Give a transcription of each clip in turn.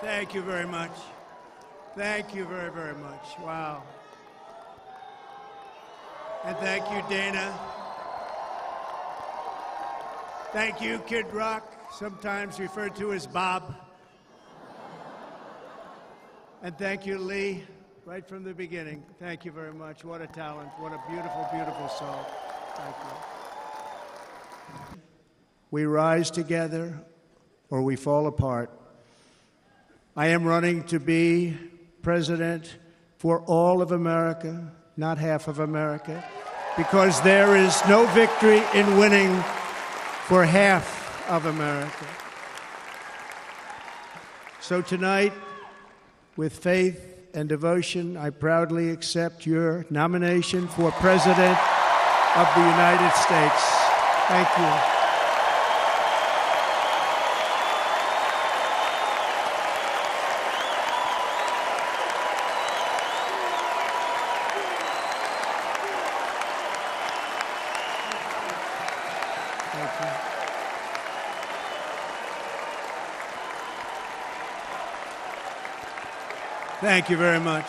Thank you very much. Thank you very, very much. Wow. And thank you, Dana. Thank you, Kid Rock, sometimes referred to as Bob. And thank you, Lee, right from the beginning. Thank you very much. What a talent. What a beautiful, beautiful song. Thank you. We rise together or we fall apart. I am running to be president for all of America, not half of America, because there is no victory in winning for half of America. So tonight, with faith and devotion, I proudly accept your nomination for President of the United States. Thank you. Thank you very much.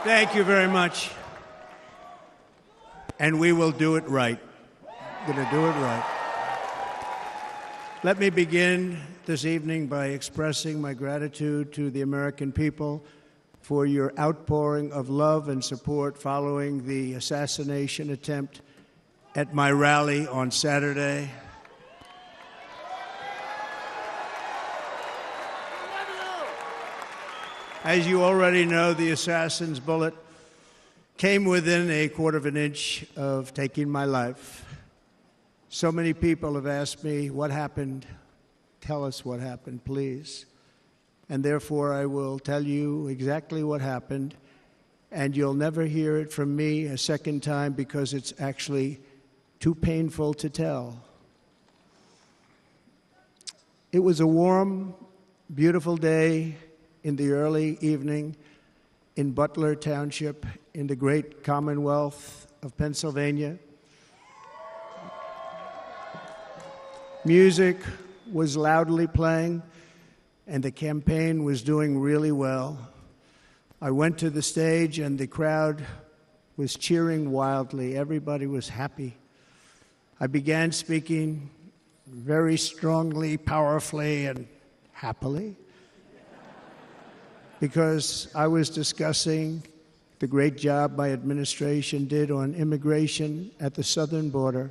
Thank you very much. And we will do it right. We're going to do it right. Let me begin this evening by expressing my gratitude to the American people for your outpouring of love and support following the assassination attempt at my rally on Saturday. As you already know, the assassin's bullet came within a quarter of an inch of taking my life. So many people have asked me, what happened? Tell us what happened, please. And therefore, I will tell you exactly what happened, and you'll never hear it from me a second time because it's actually too painful to tell. It was a warm, beautiful day in the early evening in Butler Township in the great Commonwealth of Pennsylvania. Music was loudly playing, and the campaign was doing really well. I went to the stage, and the crowd was cheering wildly. Everybody was happy. I began speaking very strongly, powerfully, and happily because I was discussing the great job my administration did on immigration at the southern border.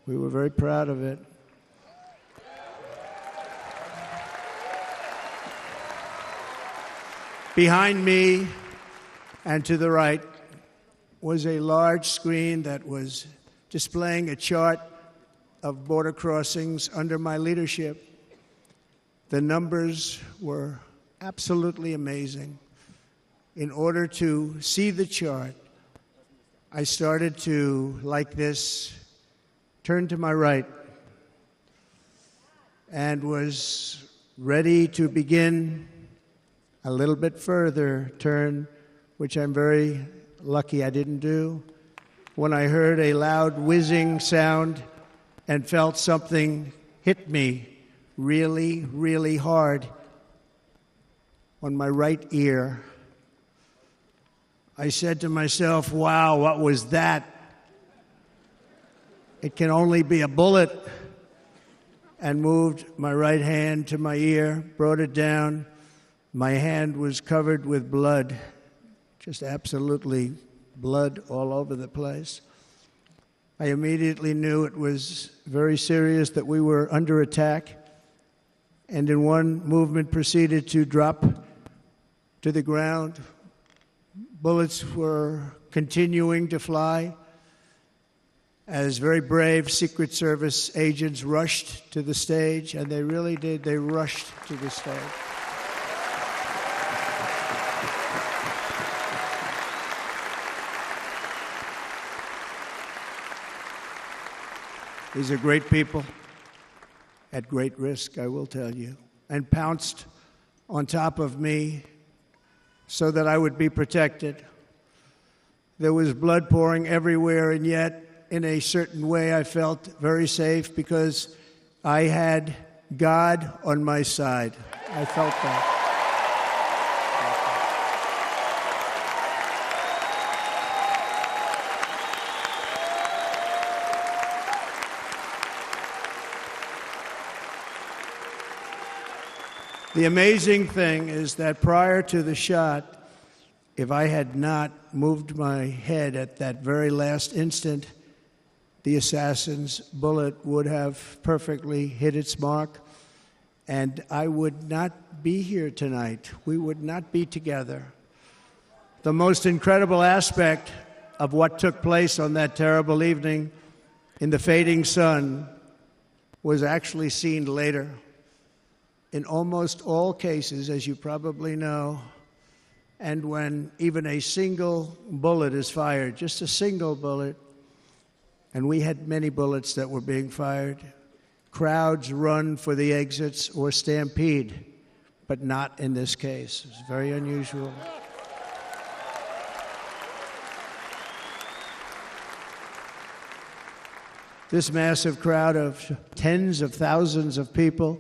We were very proud of it. Behind me and to the right was a large screen that was displaying a chart of border crossings under my leadership. The numbers were absolutely amazing. In order to see the chart, I started to, like this, turn to my right and was ready to begin a little bit further turn, which I'm very lucky I didn't do, when I heard a loud whizzing sound and felt something hit me really, really hard on my right ear. I said to myself, wow, what was that? It can only be a bullet. And moved my right hand to my ear, brought it down. My hand was covered with blood, just absolutely blood all over the place. I immediately knew it was very serious, that we were under attack, and in one movement proceeded to drop to the ground. Bullets were continuing to fly as very brave Secret Service agents rushed to the stage, and they really did. They rushed to the stage. These are great people at great risk, I will tell you, and pounced on top of me so that I would be protected. There was blood pouring everywhere, and yet, in a certain way, I felt very safe because I had God on my side. I felt that. The amazing thing is that prior to the shot, if I had not moved my head at that very last instant, the assassin's bullet would have perfectly hit its mark, and I would not be here tonight. We would not be together. The most incredible aspect of what took place on that terrible evening in the fading sun was actually seen later. In almost all cases, as you probably know, and when even a single bullet is fired, just a single bullet, and we had many bullets that were being fired, crowds run for the exits or stampede, but not in this case. It's very unusual. This massive crowd of tens of thousands of people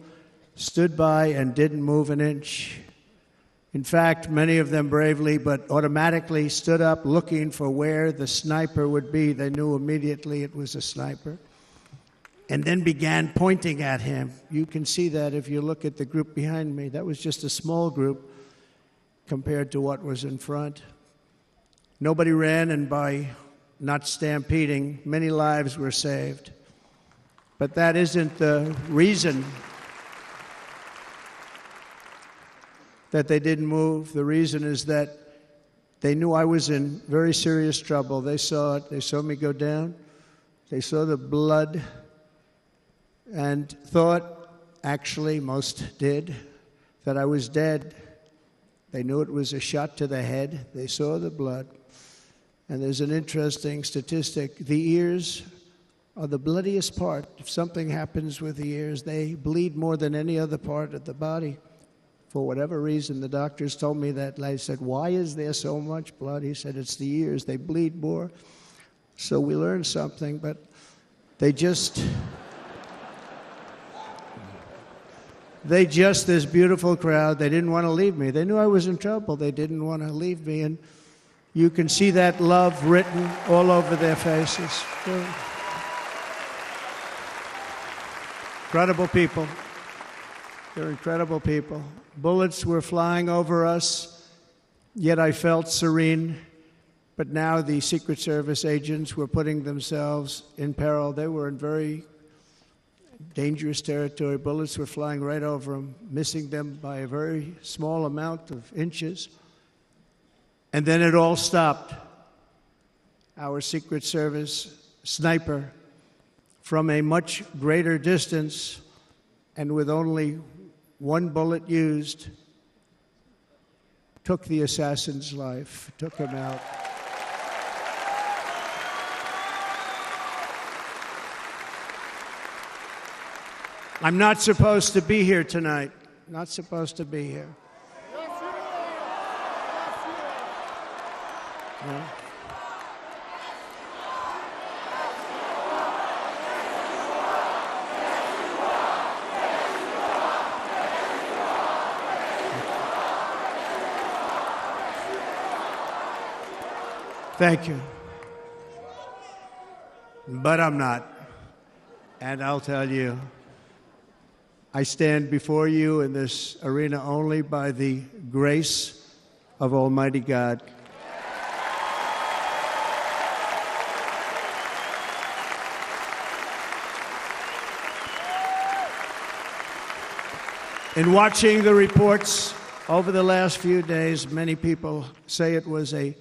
stood by and didn't move an inch. In fact, many of them bravely but automatically stood up looking for where the sniper would be. They knew immediately it was a sniper. And then began pointing at him. You can see that if you look at the group behind me. That was just a small group compared to what was in front. Nobody ran, and by not stampeding, many lives were saved. But that isn't the reason that they didn't move. The reason is that they knew I was in very serious trouble. They saw it. They saw me go down. They saw the blood and thought, actually most did, that I was dead. They knew it was a shot to the head. They saw the blood. And there's an interesting statistic. The ears are the bloodiest part. If something happens with the ears, they bleed more than any other part of the body. For whatever reason, the doctors told me that. I said, why is there so much blood? He said, it's the ears. They bleed more. So we learned something, but they just, this beautiful crowd, they didn't want to leave me. They knew I was in trouble. They didn't want to leave me. And you can see that love written all over their faces. Incredible people. They're incredible people. Bullets were flying over us, yet I felt serene. But now the Secret Service agents were putting themselves in peril. They were in very dangerous territory. Bullets were flying right over them, missing them by a very small amount of inches. And then it all stopped. Our Secret Service sniper, from a much greater distance and with only one bullet used, took the assassin's life, took him out. I'm not supposed to be here tonight. Not supposed to be here. No. Thank you. But I'm not. And I'll tell you, I stand before you in this arena only by the grace of Almighty God. In watching the reports over the last few days, many people say it was a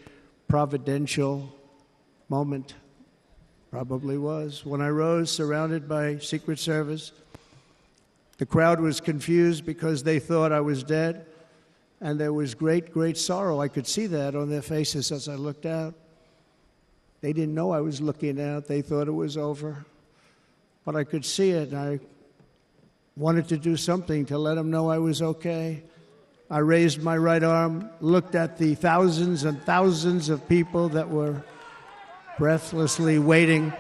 providential moment. Probably was. When I rose, surrounded by Secret Service, the crowd was confused because they thought I was dead, and there was great, great sorrow. I could see that on their faces as I looked out. They didn't know I was looking out. They thought it was over. But I could see it, and I wanted to do something to let them know I was okay. I raised my right arm, looked at the thousands and thousands of people that were breathlessly waiting,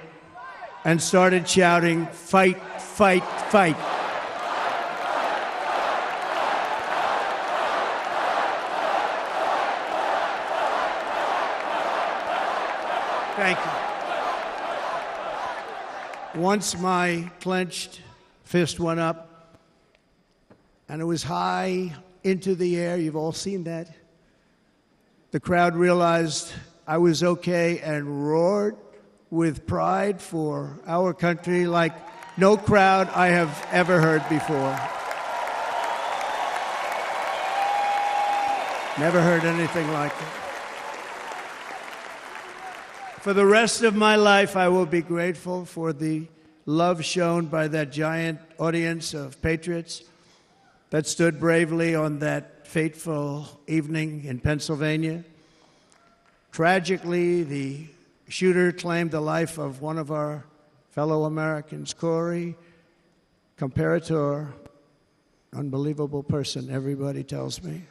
and started shouting, "Fight, fight, fight." Thank you. Once my clenched fist went up, and it was high into the air. You've all seen that. The crowd realized I was okay and roared with pride for our country like no crowd I have ever heard before. Never heard anything like it. For the rest of my life, I will be grateful for the love shown by that giant audience of patriots that stood bravely on that fateful evening in Pennsylvania. Tragically, the shooter claimed the life of one of our fellow Americans, Corey, comparator, unbelievable person, everybody tells me.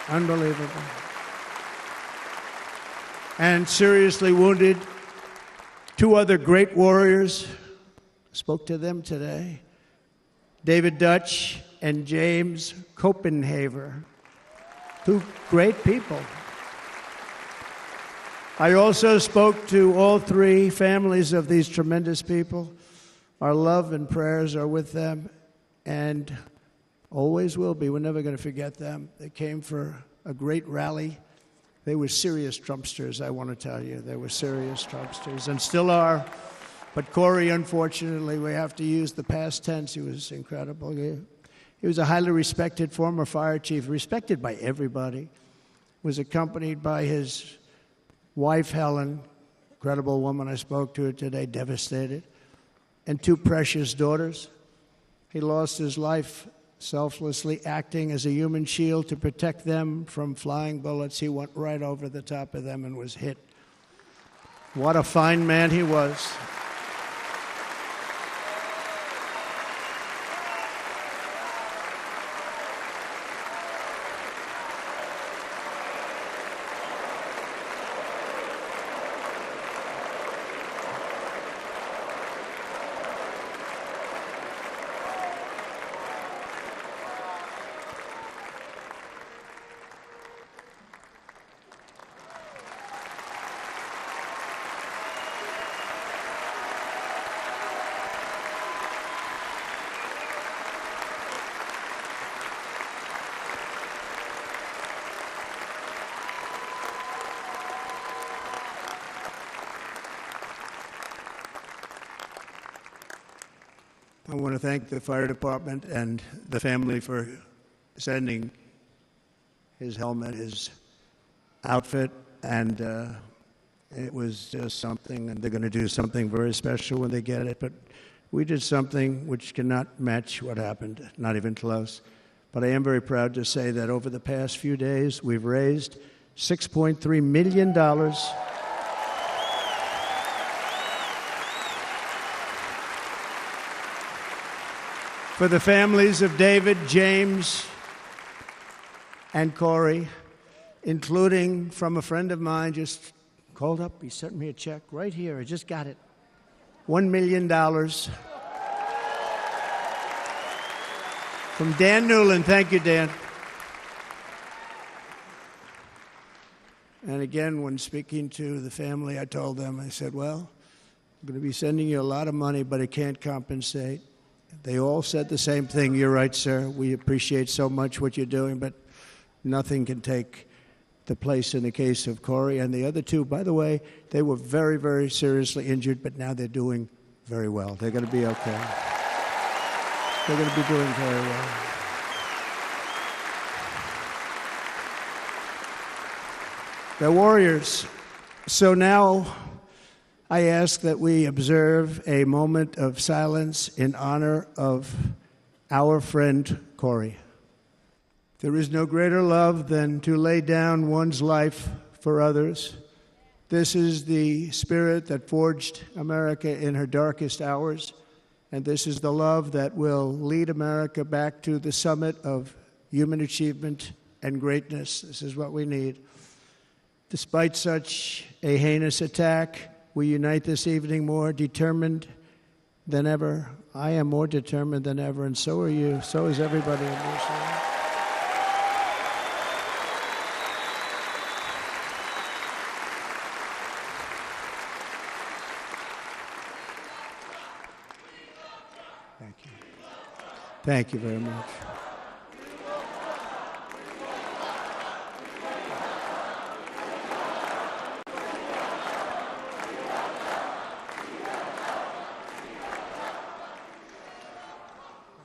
Unbelievable. And seriously wounded, two other great warriors, spoke to them today, David Dutch and James Copenhaver, two great people. I also spoke to all three families of these tremendous people. Our love and prayers are with them and always will be. We're never going to forget them. They came for a great rally. They were serious Trumpsters, I want to tell you. They were serious Trumpsters and still are. But Corey, unfortunately, we have to use the past tense. He was incredible. He was a highly respected former fire chief, respected by everybody. Was accompanied by his wife, Helen, incredible woman. I spoke to her today, devastated, and two precious daughters. He lost his life selflessly acting as a human shield to protect them from flying bullets. He went right over the top of them and was hit. What a fine man he was. I want to thank the fire department and the family for sending his helmet, his outfit, and it was just something, and they're going to do something very special when they get it. But we did something which cannot match what happened, not even close. But I am very proud to say that over the past few days, we've raised $6.3 million for the families of David, James, and Corey, including from a friend of mine just called up. He sent me a check right here. I just got it. $1 million from Dan Newland. Thank you, Dan. And again, when speaking to the family, I told them, I said, well, I'm going to be sending you a lot of money, but it can't compensate. They all said the same thing. You're right, sir. We appreciate so much what you're doing, but nothing can take the place in the case of Corey. And the other two, by the way, they were very, very seriously injured, but now they're doing very well. They're going to be okay. They're going to be doing very well. They're warriors. So now I ask that we observe a moment of silence in honor of our friend Corey. There is no greater love than to lay down one's life for others. This is the spirit that forged America in her darkest hours And this is the love that will lead America back to the summit of human achievement and greatness. This is what we need. Despite such a heinous attack, we unite this evening more determined than ever. I am more determined than ever, and so are you. So is everybody in this room. Thank you. Thank you very much.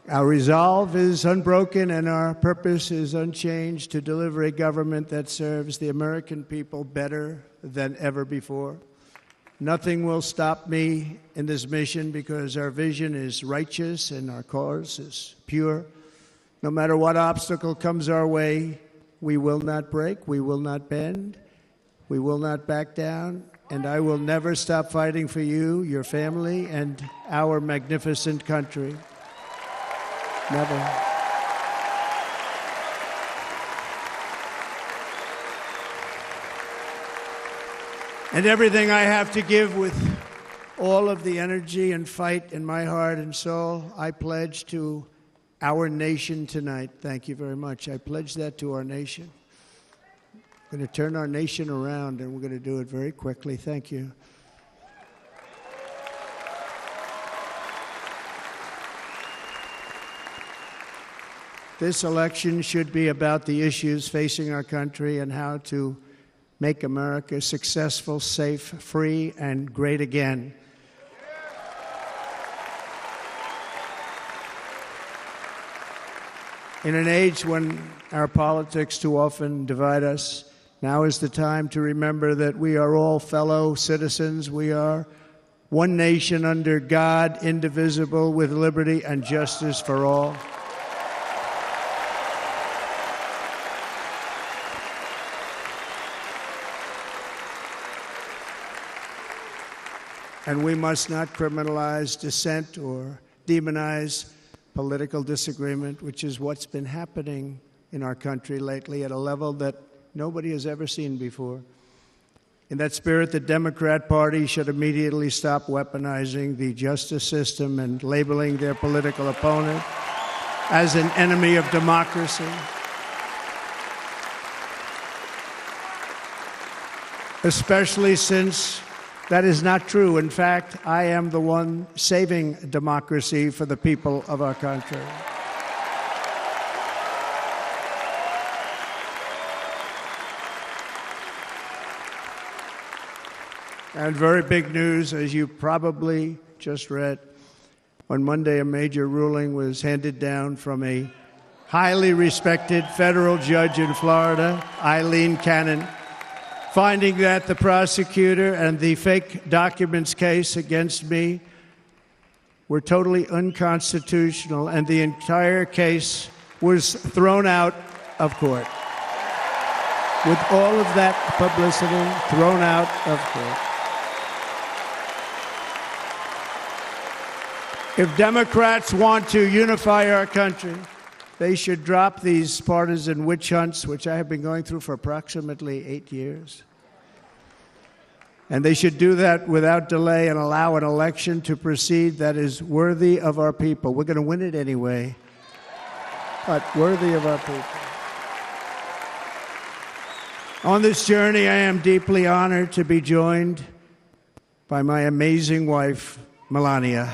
Our resolve is unbroken and our purpose is unchanged to deliver a government that serves the American people better than ever before. Nothing will stop me in this mission because our vision is righteous and our cause is pure. No matter what obstacle comes our way, we will not break, we will not bend, we will not back down, and I will never stop fighting for you, your family, and our magnificent country. Never. And everything I have to give with all of the energy and fight in my heart and soul, I pledge to our nation tonight. Thank you very much. I pledge that to our nation. We're going to turn our nation around, and we're going to do it very quickly. Thank you. This election should be about the issues facing our country and how to make America successful, safe, free, and great again. In an age when our politics too often divide us, now is the time to remember that we are all fellow citizens. We are one nation under God, indivisible, with liberty and justice for all. And we must not criminalize dissent or demonize political disagreement, which is what's been happening in our country lately at a level that nobody has ever seen before. In that spirit, the Democrat Party should immediately stop weaponizing the justice system and labeling their political opponent as an enemy of democracy. Especially since that is not true. In fact, I am the one saving democracy for the people of our country. And very big news, as you probably just read, on Monday a major ruling was handed down from a highly respected federal judge in Florida, Eileen Cannon, finding that the prosecutor and the fake documents case against me were totally unconstitutional, and the entire case was thrown out of court. With all of that publicity, thrown out of court. If Democrats want to unify our country, they should drop these partisan witch hunts, which I have been going through for approximately 8 years. And they should do that without delay and allow an election to proceed that is worthy of our people. We're going to win it anyway, but worthy of our people. On this journey, I am deeply honored to be joined by my amazing wife, Melania.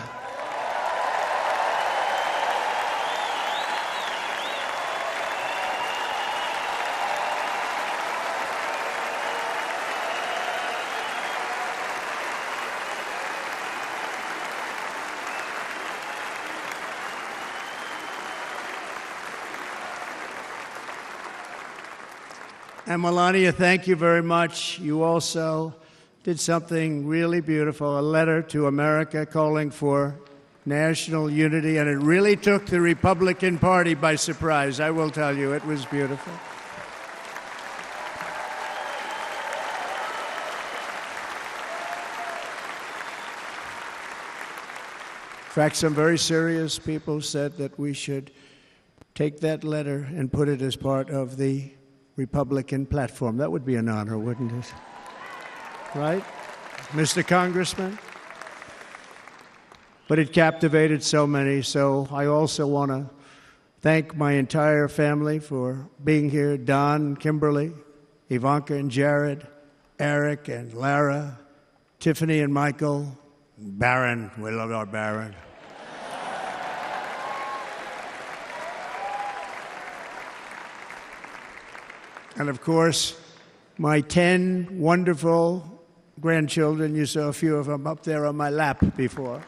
And Melania, thank you very much. You also did something really beautiful, a letter to America calling for national unity, and it really took the Republican Party by surprise. I will tell you, it was beautiful. In fact, some very serious people said that we should take that letter and put it as part of the Republican platform. That would be an honor, wouldn't it? Right, Mr. Congressman? But it captivated so many, so I also want to thank my entire family for being here, Don, Kimberly, Ivanka and Jared, Eric and Lara, Tiffany and Michael, Barron. We love our Barron. And of course, my 10 wonderful grandchildren. You saw a few of them up there on my lap before.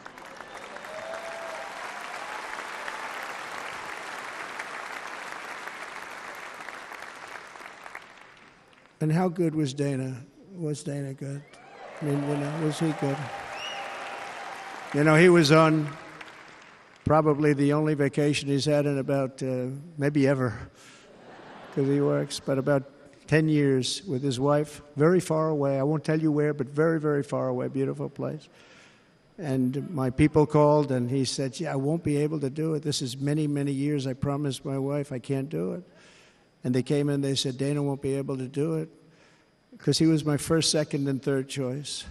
And how good was Dana? Was Dana good? I mean, was he good? He was on probably the only vacation he's had in about, maybe ever, because he works, but about 10 years with his wife, very far away. I won't tell you where, but very, very far away, beautiful place. And my people called, and he said, I won't be able to do it. This is many, many years. I promised my wife I can't do it. And they came in, they said, Dana won't be able to do it, because he was my first, second, and third choice.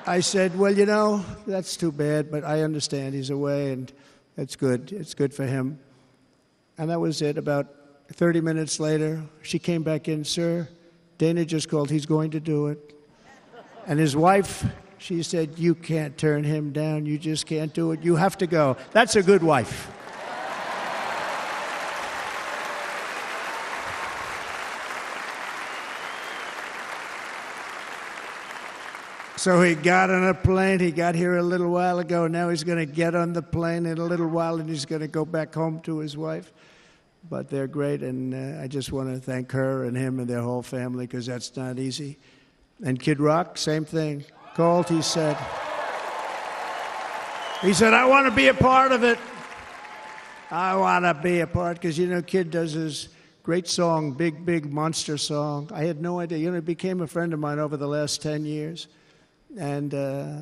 I said, well, that's too bad, but I understand he's away, and that's good. It's good for him. And that was it. About 30 minutes later, she came back in, sir, Dana just called. He's going to do it. And his wife, she said, you can't turn him down. You just can't do it. You have to go. That's a good wife. So he got on a plane. He got here a little while ago. Now he's going to get on the plane in a little while, and he's going to go back home to his wife. But they're great, and I just want to thank her and him and their whole family, because that's not easy. And Kid Rock, same thing. Called, he said, I want to be a part of it. I want to be a part, because, Kid does his great song, Big, Big Monster song. I had no idea. He became a friend of mine over the last 10 years. And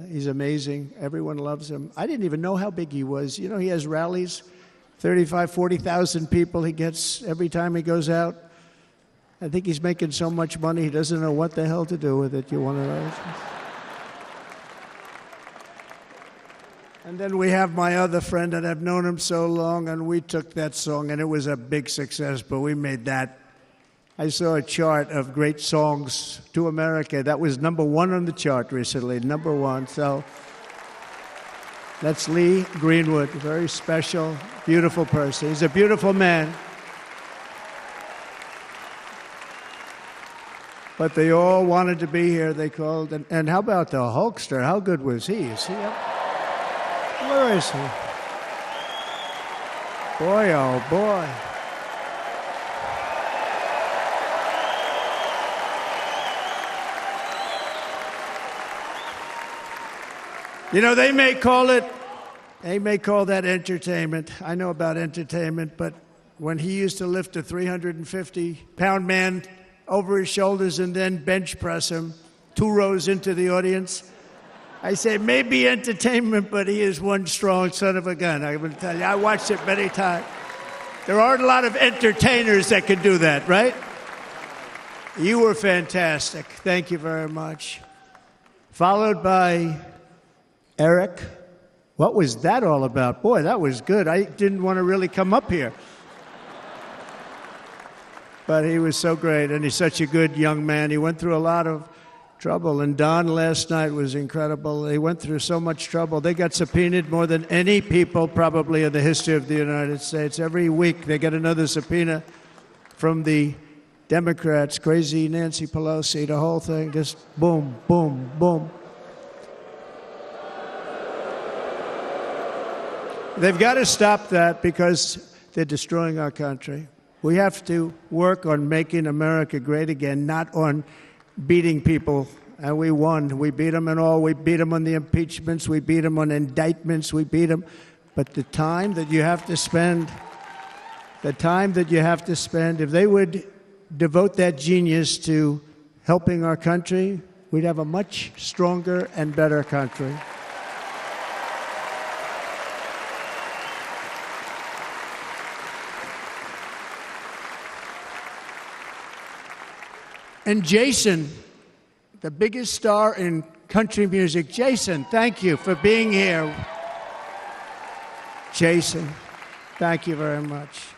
he's amazing. Everyone loves him. I didn't even know how big he was. He has rallies, 35,000, 40,000 people he gets every time he goes out. I think he's making so much money, he doesn't know what the hell to do with it. You want to know? And then we have my other friend, and I've known him so long, and we took that song, and it was a big success, but we made that. I saw a chart of great songs to America. That was #1 on the chart recently, #1. So that's Lee Greenwood, a very special, beautiful person. He's a beautiful man. But they all wanted to be here. They called. And how about the Hulkster? How good was he? Is he up? Where is he? Boy, oh boy. They may call that entertainment. I know about entertainment, but when he used to lift a 350-pound man over his shoulders and then bench press him 2 rows into the audience, I say, maybe entertainment, but he is one strong son of a gun. I will tell you, I watched it many times. There aren't a lot of entertainers that can do that, right? You were fantastic. Thank you very much. Followed by Eric. What was that all about? Boy, that was good. I didn't want to really come up here. But he was so great, and he's such a good young man. He went through a lot of trouble, and Don last night was incredible. They went through so much trouble. They got subpoenaed more than any people probably in the history of the United States. Every week they get another subpoena from the Democrats, crazy Nancy Pelosi, the whole thing, just boom, boom, boom. They've got to stop that, because they're destroying our country. We have to work on making America great again, not on beating people. And we won. We beat them in all. We beat them on the impeachments. We beat them on indictments. We beat them. But the time that you have to spend, if they would devote that genius to helping our country, we'd have a much stronger and better country. And Jason, the biggest star in country music. Jason, thank you for being here. Jason, thank you very much.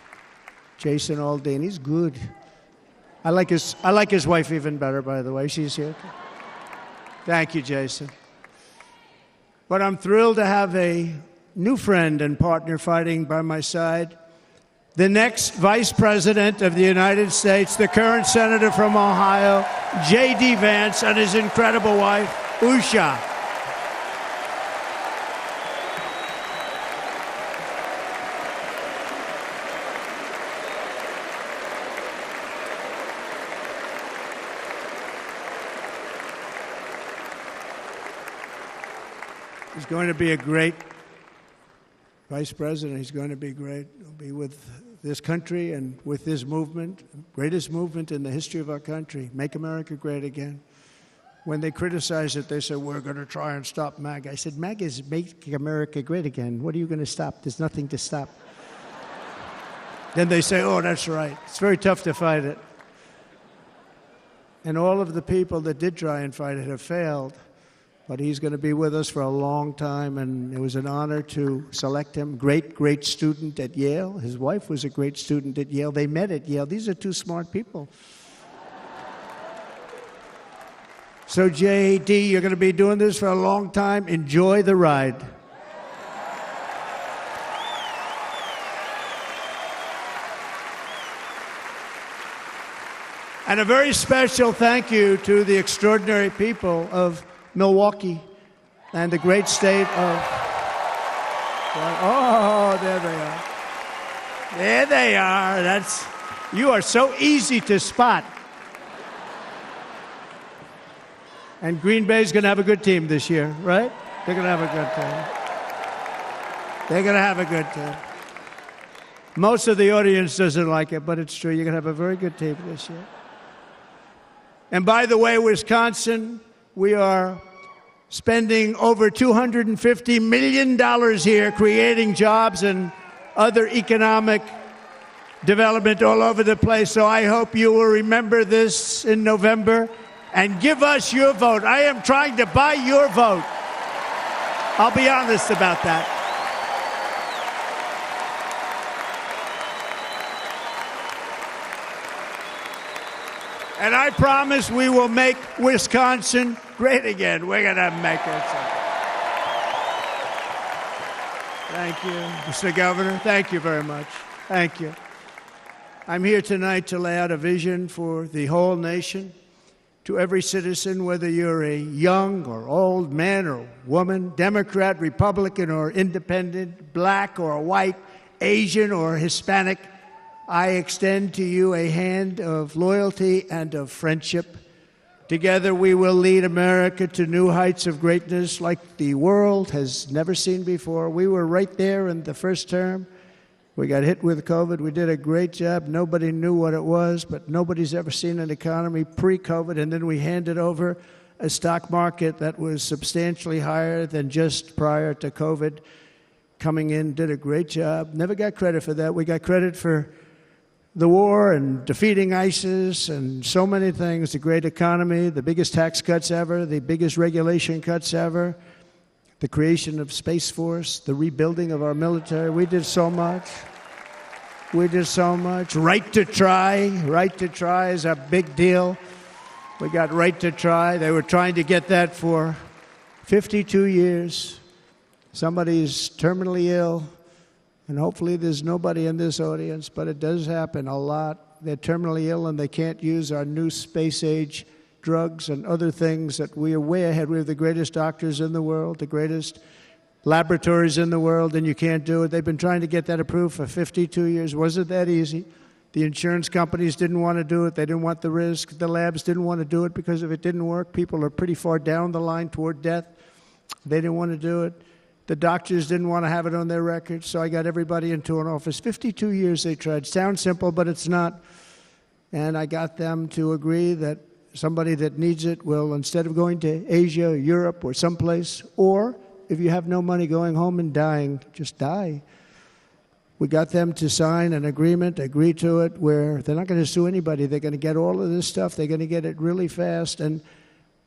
Jason Aldean, he's good. I like his wife even better, by the way. She's here. Thank you, Jason. But I'm thrilled to have a new friend and partner fighting by my side. The next Vice President of the United States, the current Senator from Ohio, J.D. Vance, and his incredible wife, Usha. He's going to be a great Vice President. He's going to be great. He'll be with this country and with this movement, greatest movement in the history of our country, Make America Great Again. When they criticize it, they say, we're going to try and stop MAGA. I said, MAGA is Make America Great Again. What are you going to stop? There's nothing to stop. Then they say, oh, that's right. It's very tough to fight it. And all of the people that did try and fight it have failed. But he's going to be with us for a long time, and it was an honor to select him. Great, great student at Yale. His wife was a great student at Yale. They met at Yale. These are two smart people. So, J.D., you're going to be doing this for a long time. Enjoy the ride. And a very special thank you to the extraordinary people of Milwaukee and the great state of... Oh, there they are. There they are. You are so easy to spot. And Green Bay's going to have a good team this year, right? They're going to have a good team. They're going to have a good team. Most of the audience doesn't like it, but it's true. You're going to have a very good team this year. And by the way, Wisconsin, we are spending over $250 million here creating jobs and other economic development all over the place. So I hope you will remember this in November and give us your vote. I am trying to buy your vote. I'll be honest about that. And I promise we will make Wisconsin great again. We're going to make it. Thank you, Mr. Governor. Thank you very much. Thank you. I'm here tonight to lay out a vision for the whole nation, to every citizen, whether you're a young or old man or woman, Democrat, Republican, or independent, black or white, Asian or Hispanic. I extend to you a hand of loyalty and of friendship. Together we will lead America to new heights of greatness like the world has never seen before. We were right there in the first term. We got hit with COVID. We did a great job. Nobody knew what it was, but nobody's ever seen an economy pre-COVID. And then we handed over a stock market that was substantially higher than just prior to COVID. Coming in, did a great job. Never got credit for that. We got credit for the war and defeating ISIS and so many things, the great economy, the biggest tax cuts ever, the biggest regulation cuts ever, the creation of Space Force, the rebuilding of our military. We did so much. We did so much. Right to try. Right to try is a big deal. We got right to try. They were trying to get that for 52 years. Somebody's terminally ill. And hopefully there's nobody in this audience, but it does happen a lot. They're terminally ill and they can't use our new space-age drugs and other things that we are way ahead. We have the greatest doctors in the world, the greatest laboratories in the world, and you can't do it. They've been trying to get that approved for 52 years. Wasn't that easy? The insurance companies didn't want to do it. They didn't want the risk. The labs didn't want to do it because if it didn't work, people are pretty far down the line toward death. They didn't want to do it. The doctors didn't want to have it on their records, so I got everybody into an office. 52 years they tried. Sounds simple, but it's not. And I got them to agree that somebody that needs it will, instead of going to Asia or Europe or someplace, or if you have no money, going home and dying, just die. We got them to sign an agreement, agree to it, where they're not going to sue anybody. They're going to get all of this stuff. They're going to get it really fast. And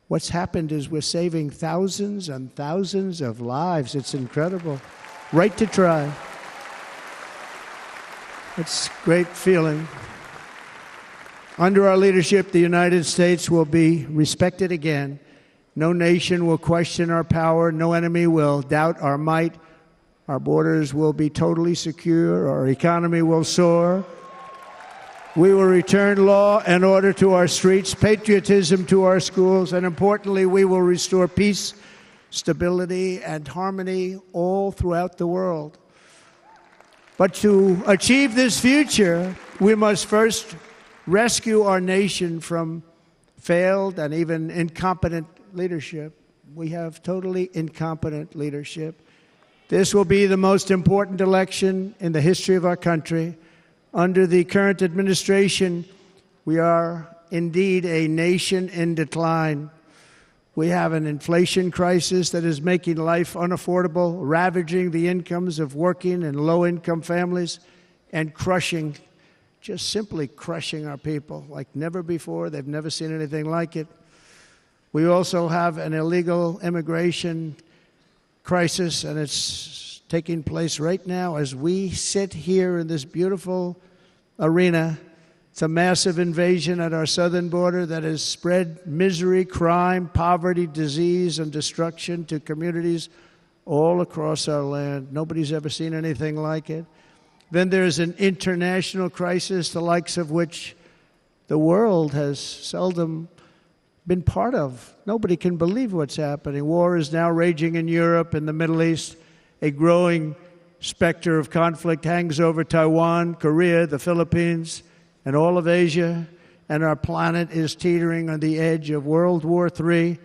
what's happened is we're saving thousands and thousands of lives. It's incredible. Right to try. It's a great feeling. Under our leadership, the United States will be respected again. No nation will question our power. No enemy will doubt our might. Our borders will be totally secure. Our economy will soar. We will return law and order to our streets, patriotism to our schools, and importantly, we will restore peace, stability, and harmony all throughout the world. But to achieve this future, we must first rescue our nation from failed and even incompetent leadership. We have totally incompetent leadership. This will be the most important election in the history of our country. Under the current administration, we are indeed a nation in decline. We have an inflation crisis that is making life unaffordable, ravaging the incomes of working and low-income families, and crushing, just simply crushing our people like never before. They've never seen anything like it. We also have an illegal immigration crisis, and it's taking place right now as we sit here in this beautiful arena. It's a massive invasion at our southern border that has spread misery, crime, poverty, disease, and destruction to communities all across our land. Nobody's ever seen anything like it. Then there's an international crisis, the likes of which the world has seldom been part of. Nobody can believe what's happening. War is now raging in Europe and the Middle East. A growing specter of conflict hangs over Taiwan, Korea, the Philippines, and all of Asia. And our planet is teetering on the edge of World War III.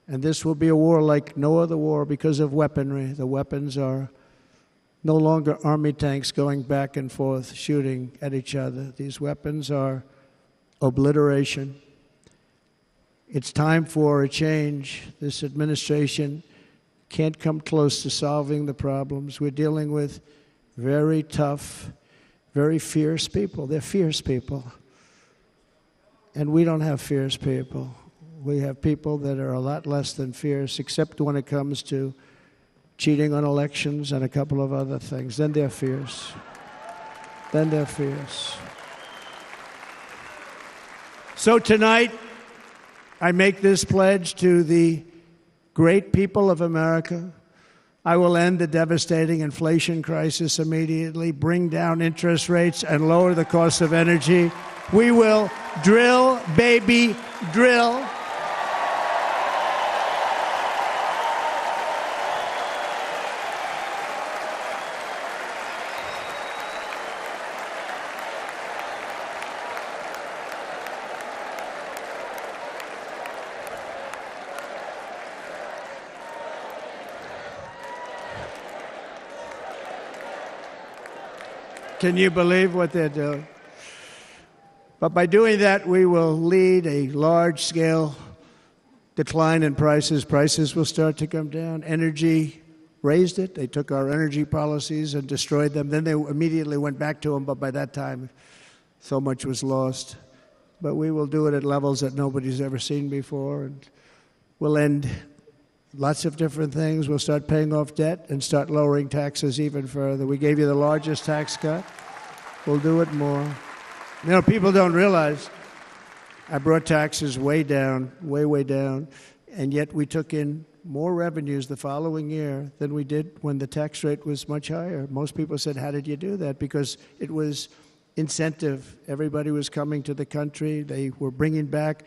And this will be a war like no other war because of weaponry. The weapons are no longer army tanks going back and forth shooting at each other. These weapons are obliteration. It's time for a change. This administration can't come close to solving the problems. We're dealing with very tough, very fierce people. They're fierce people. And we don't have fierce people. We have people that are a lot less than fierce, except when it comes to cheating on elections and a couple of other things. Then they're fierce. Then they're fierce. So tonight, I make this pledge to the great people of America. I will end the devastating inflation crisis immediately, bring down interest rates, and lower the cost of energy. We will drill, baby, drill. Can you believe what they're doing? But by doing that, we will lead a large-scale decline in prices. Prices will start to come down. Energy raised it. They took our energy policies and destroyed them. Then they immediately went back to them, but by that time, so much was lost. But we will do it at levels that nobody's ever seen before, and we'll end lots of different things. We'll start paying off debt and start lowering taxes even further. We gave you the largest tax cut. We'll do it more. You know, people don't realize I brought taxes way down, way down, and yet we took in more revenues the following year than we did when the tax rate was much higher. Most people said, how did you do that? Because it was incentive. Everybody was coming to the country. They were bringing back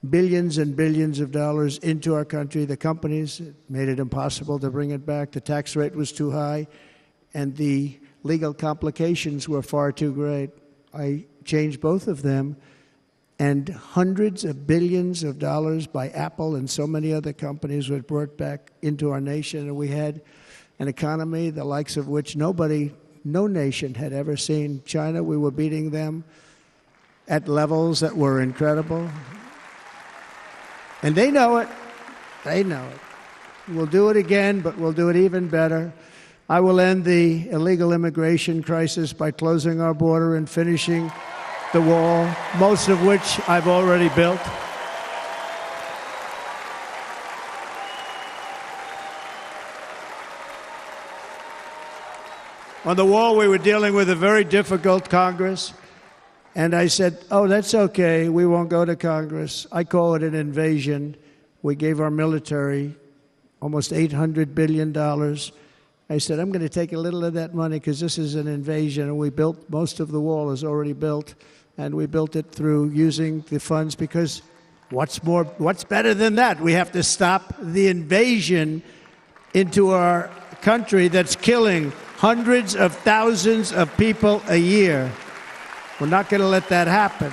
billions and billions of dollars into our country. The companies made it impossible to bring it back. The tax rate was too high, and the legal complications were far too great. I changed both of them, and hundreds of billions of dollars by Apple and so many other companies were brought back into our nation, and we had an economy the likes of which no nation had ever seen. China, we were beating them at levels that were incredible. And they know it. They know it. We'll do it again, but we'll do it even better. I will end the illegal immigration crisis by closing our border and finishing the wall, most of which I've already built. On the wall, we were dealing with a very difficult Congress, and I said, oh, that's okay, we won't go to Congress. I call it an invasion. We gave our military almost $800 billion. I said, I'm going to take a little of that money because this is an invasion, and we built, most of the wall is already built, and we built it through using the funds because what's better than that? We have to stop the invasion into our country that's killing hundreds of thousands of people a year. We're not going to let that happen.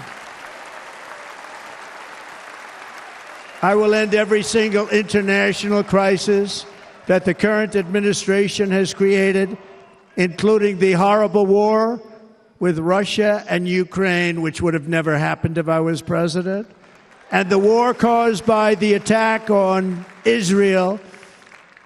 I will end every single international crisis that the current administration has created, including the horrible war with Russia and Ukraine, which would have never happened if I was president, and the war caused by the attack on Israel,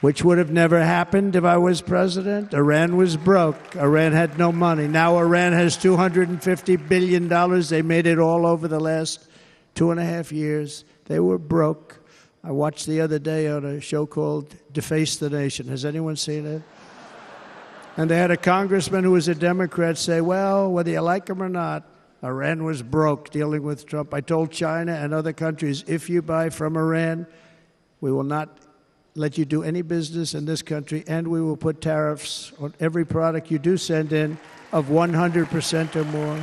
which would have never happened if I was president. Iran was broke. Iran had no money. Now Iran has $250 billion. They made it all over the last 2.5 years. They were broke. I watched the other day on a show called Deface the Nation. Has anyone seen it? And they had a congressman who was a Democrat say, well, whether you like him or not, Iran was broke dealing with Trump. I told China and other countries, if you buy from Iran, we will not let you do any business in this country, and we will put tariffs on every product you do send in of 100% or more.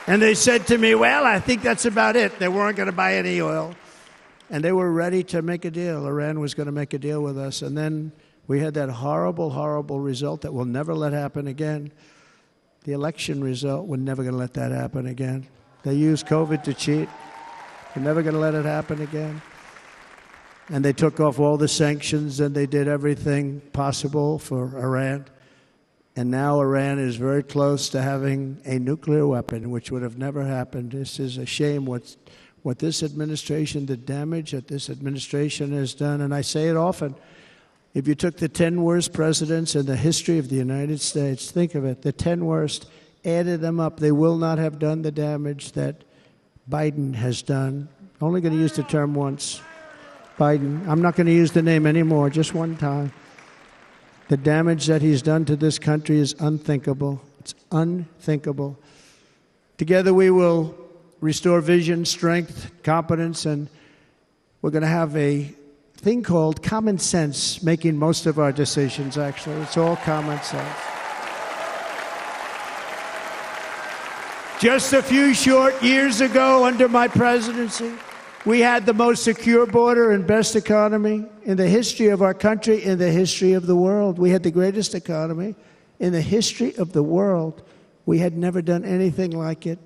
And they said to me, well, I think that's about it. They weren't going to buy any oil. And they were ready to make a deal. Iran was going to make a deal with us. And then we had that horrible, horrible result that we'll never let happen again. The election result, we're never going to let that happen again. They used COVID to cheat. We're never going to let it happen again. And they took off all the sanctions, and they did everything possible for Iran. And now Iran is very close to having a nuclear weapon, which would have never happened. This is a shame what this administration, the damage that this administration has done. And I say it often, if you took the 10 worst presidents in the history of the United States, think of it, the 10 worst, added them up, they will not have done the damage that Biden has done. Only going to use the term once. Biden. I'm not going to use the name anymore, just one time. The damage that he's done to this country is unthinkable. It's unthinkable. Together we will restore vision, strength, competence, and we're going to have a thing called common sense making most of our decisions, actually. It's all common sense. Just a few short years ago, under my presidency, we had the most secure border and best economy in the history of our country, in the history of the world. We had the greatest economy in the history of the world. We had never done anything like it.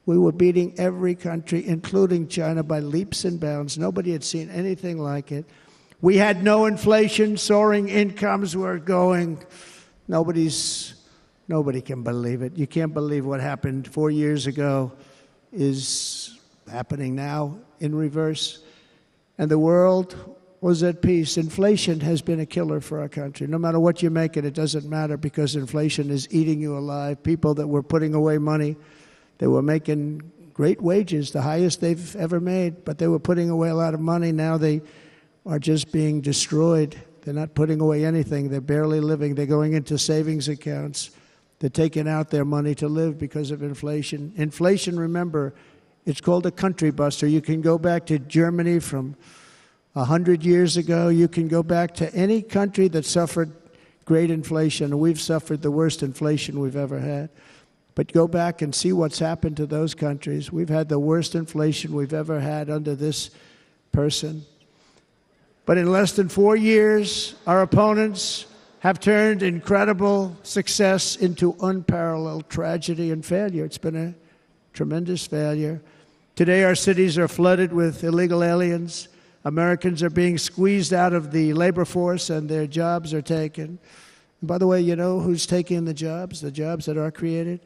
We were beating every country, including China, by leaps and bounds. Nobody had seen anything like it. We had no inflation. Soaring incomes were going. Nobody can believe it. You can't believe what happened 4 years ago is happening now in reverse. And the world was at peace. Inflation has been a killer for our country. No matter what you make it doesn't matter because inflation is eating you alive. People that were putting away money, they were making great wages, the highest they've ever made, but they were putting away a lot of money. Now they are just being destroyed. They're not putting away anything. They're barely living. They're going into savings accounts. They're taking out their money to live because of inflation. Inflation, remember, it's called a country buster. You can go back to Germany from 100 years ago. You can go back to any country that suffered great inflation. We've suffered the worst inflation we've ever had. But go back and see what's happened to those countries. We've had the worst inflation we've ever had under this person. But in less than 4 years, our opponents have turned incredible success into unparalleled tragedy and failure. It's been a tremendous failure. Today, our cities are flooded with illegal aliens. Americans are being squeezed out of the labor force and their jobs are taken. And by the way, you know who's taking the jobs that are created?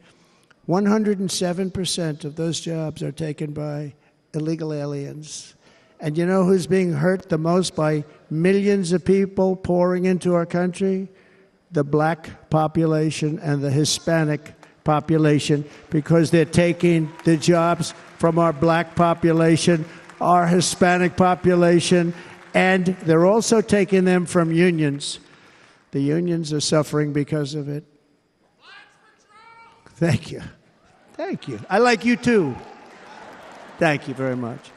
107% of those jobs are taken by illegal aliens. And you know who's being hurt the most by millions of people pouring into our country? The black population and the Hispanic population, because they're taking the jobs from our black population, our Hispanic population, and they're also taking them from unions. The unions are suffering because of it. Thank you. Thank you. I like you too. Thank you very much.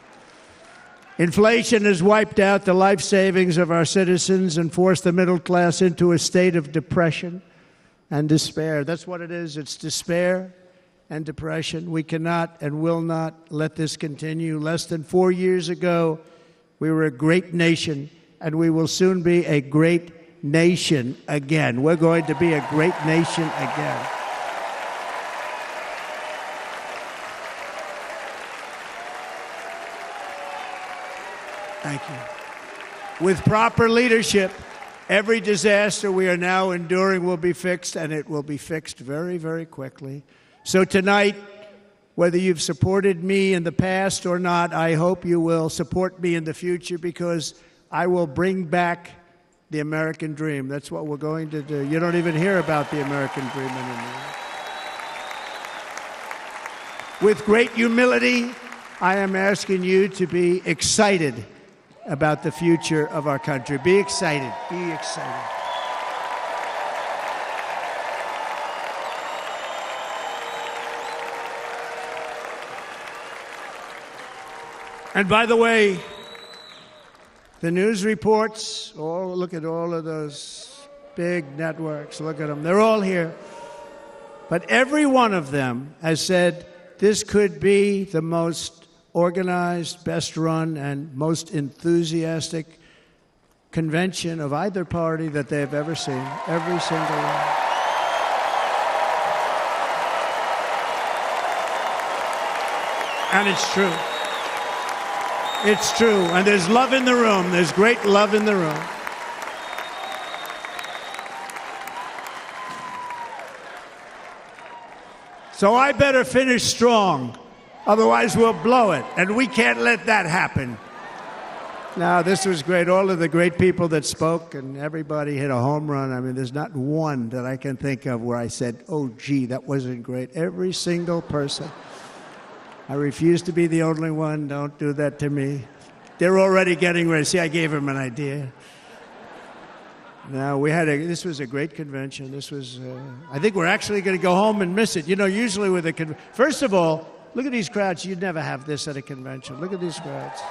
Inflation has wiped out the life savings of our citizens and forced the middle class into a state of depression and despair. That's what it is. It's despair and depression. We cannot and will not let this continue. Less than 4 years ago, we were a great nation, and we will soon be a great nation again. We're going to be a great nation again. Thank you. With proper leadership, every disaster we are now enduring will be fixed, and it will be fixed very, very quickly. So tonight, whether you've supported me in the past or not, I hope you will support me in the future, because I will bring back the American dream. That's what we're going to do. You don't even hear about the American dream anymore. With great humility, I am asking you to be excited about the future of our country. Be excited. Be excited. And by the way, the news reports, look at all of those big networks. Look at them. They're all here. But every one of them has said this could be the most organized, best run, and most enthusiastic convention of either party that they've ever seen. Every single one. And it's true. It's true. And there's love in the room. There's great love in the room. So I better finish strong. Otherwise, we'll blow it, and we can't let that happen. Now, this was great. All of the great people that spoke, and everybody hit a home run. I mean, there's not one that I can think of where I said, oh, gee, that wasn't great. Every single person. I refuse to be the only one. Don't do that to me. They're already getting ready. See, I gave them an idea. Now, this was a great convention. This was, I think we're actually going to go home and miss it. You know, usually with a first of all, look at these crowds. You'd never have this at a convention. Look at these crowds.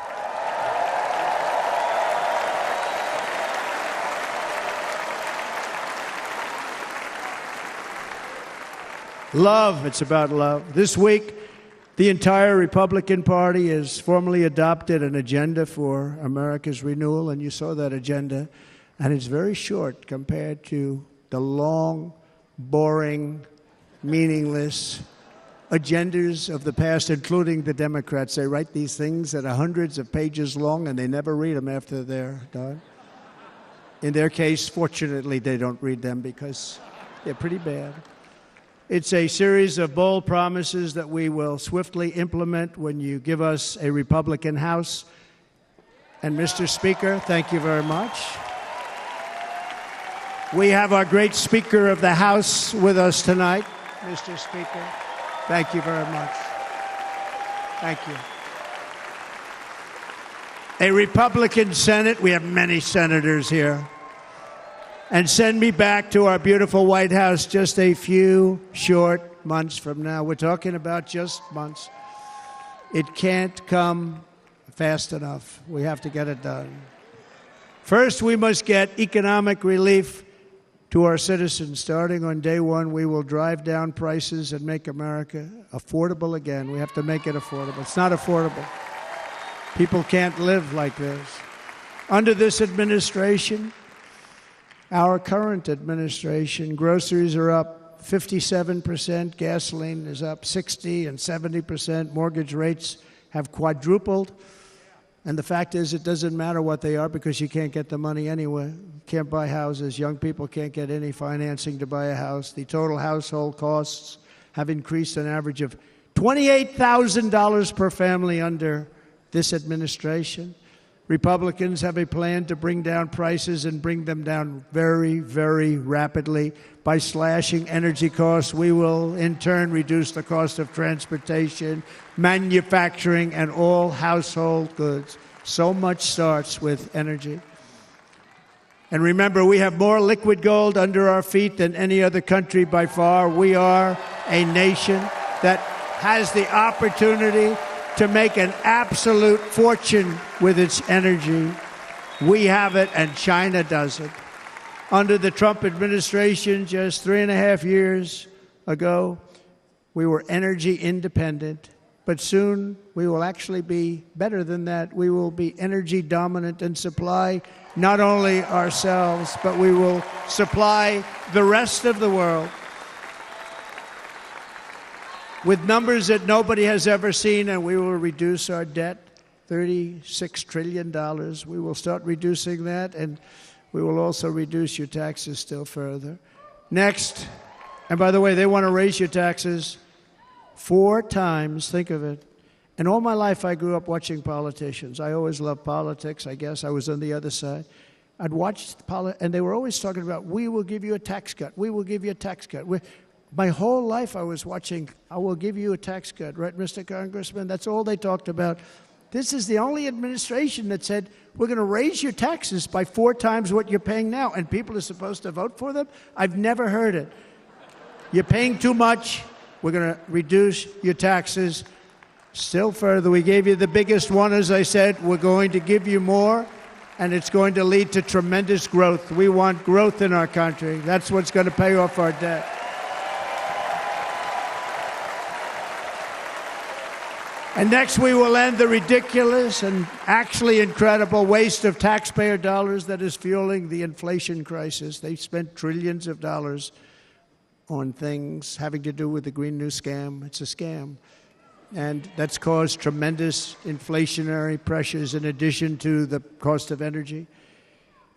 Love. It's about love. This week, the entire Republican Party has formally adopted an agenda for America's renewal, and you saw that agenda. And it's very short compared to the long, boring, meaningless agendas of the past, including the Democrats. They write these things that are hundreds of pages long, and they never read them after they're done. In their case, fortunately, they don't read them because they're pretty bad. It's a series of bold promises that we will swiftly implement when you give us a Republican House. And Mr. Speaker, thank you very much. We have our great Speaker of the House with us tonight. Mr. Speaker, thank you very much. Thank you. A Republican Senate, we have many senators here. And send me back to our beautiful White House just a few short months from now. We're talking about just months. It can't come fast enough. We have to get it done. First, we must get economic relief to our citizens. Starting on day one, we will drive down prices and make America affordable again. We have to make it affordable. It's not affordable. People can't live like this. Under this administration, our current administration, groceries are up 57%, gasoline is up 60% and 70%, mortgage rates have quadrupled. And the fact is, it doesn't matter what they are because you can't get the money anyway. You can't buy houses. Young people can't get any financing to buy a house. The total household costs have increased an average of $28,000 per family under this administration. Republicans have a plan to bring down prices and bring them down very, very rapidly. By slashing energy costs, we will in turn reduce the cost of transportation, manufacturing, and all household goods. So much starts with energy. And remember, we have more liquid gold under our feet than any other country by far. We are a nation that has the opportunity to make an absolute fortune with its energy. We have it, and China doesn't. Under the Trump administration, just 3.5 years ago, we were energy independent. But soon, we will actually be better than that. We will be energy dominant and supply not only ourselves, but we will supply the rest of the world with numbers that nobody has ever seen, and we will reduce our debt, $36 trillion. We will start reducing that, and we will also reduce your taxes still further. Next, and by the way, they want to raise your taxes 4 times, think of it. And all my life I grew up watching politicians. I always loved politics, I guess. I was on the other side. I'd watch and they were always talking about, we will give you a tax cut. We will give you a tax cut. My whole life I was watching, I will give you a tax cut, right, Mr. Congressman? That's all they talked about. This is the only administration that said, we're going to raise your taxes by 4 times what you're paying now, and people are supposed to vote for them? I've never heard it. You're paying too much. We're going to reduce your taxes still further. We gave you the biggest one, as I said. We're going to give you more, and it's going to lead to tremendous growth. We want growth in our country. That's what's going to pay off our debt. And next, we will end the ridiculous and actually incredible waste of taxpayer dollars that is fueling the inflation crisis. They spent trillions of dollars on things having to do with the Green New Scam. It's a scam. And that's caused tremendous inflationary pressures in addition to the cost of energy.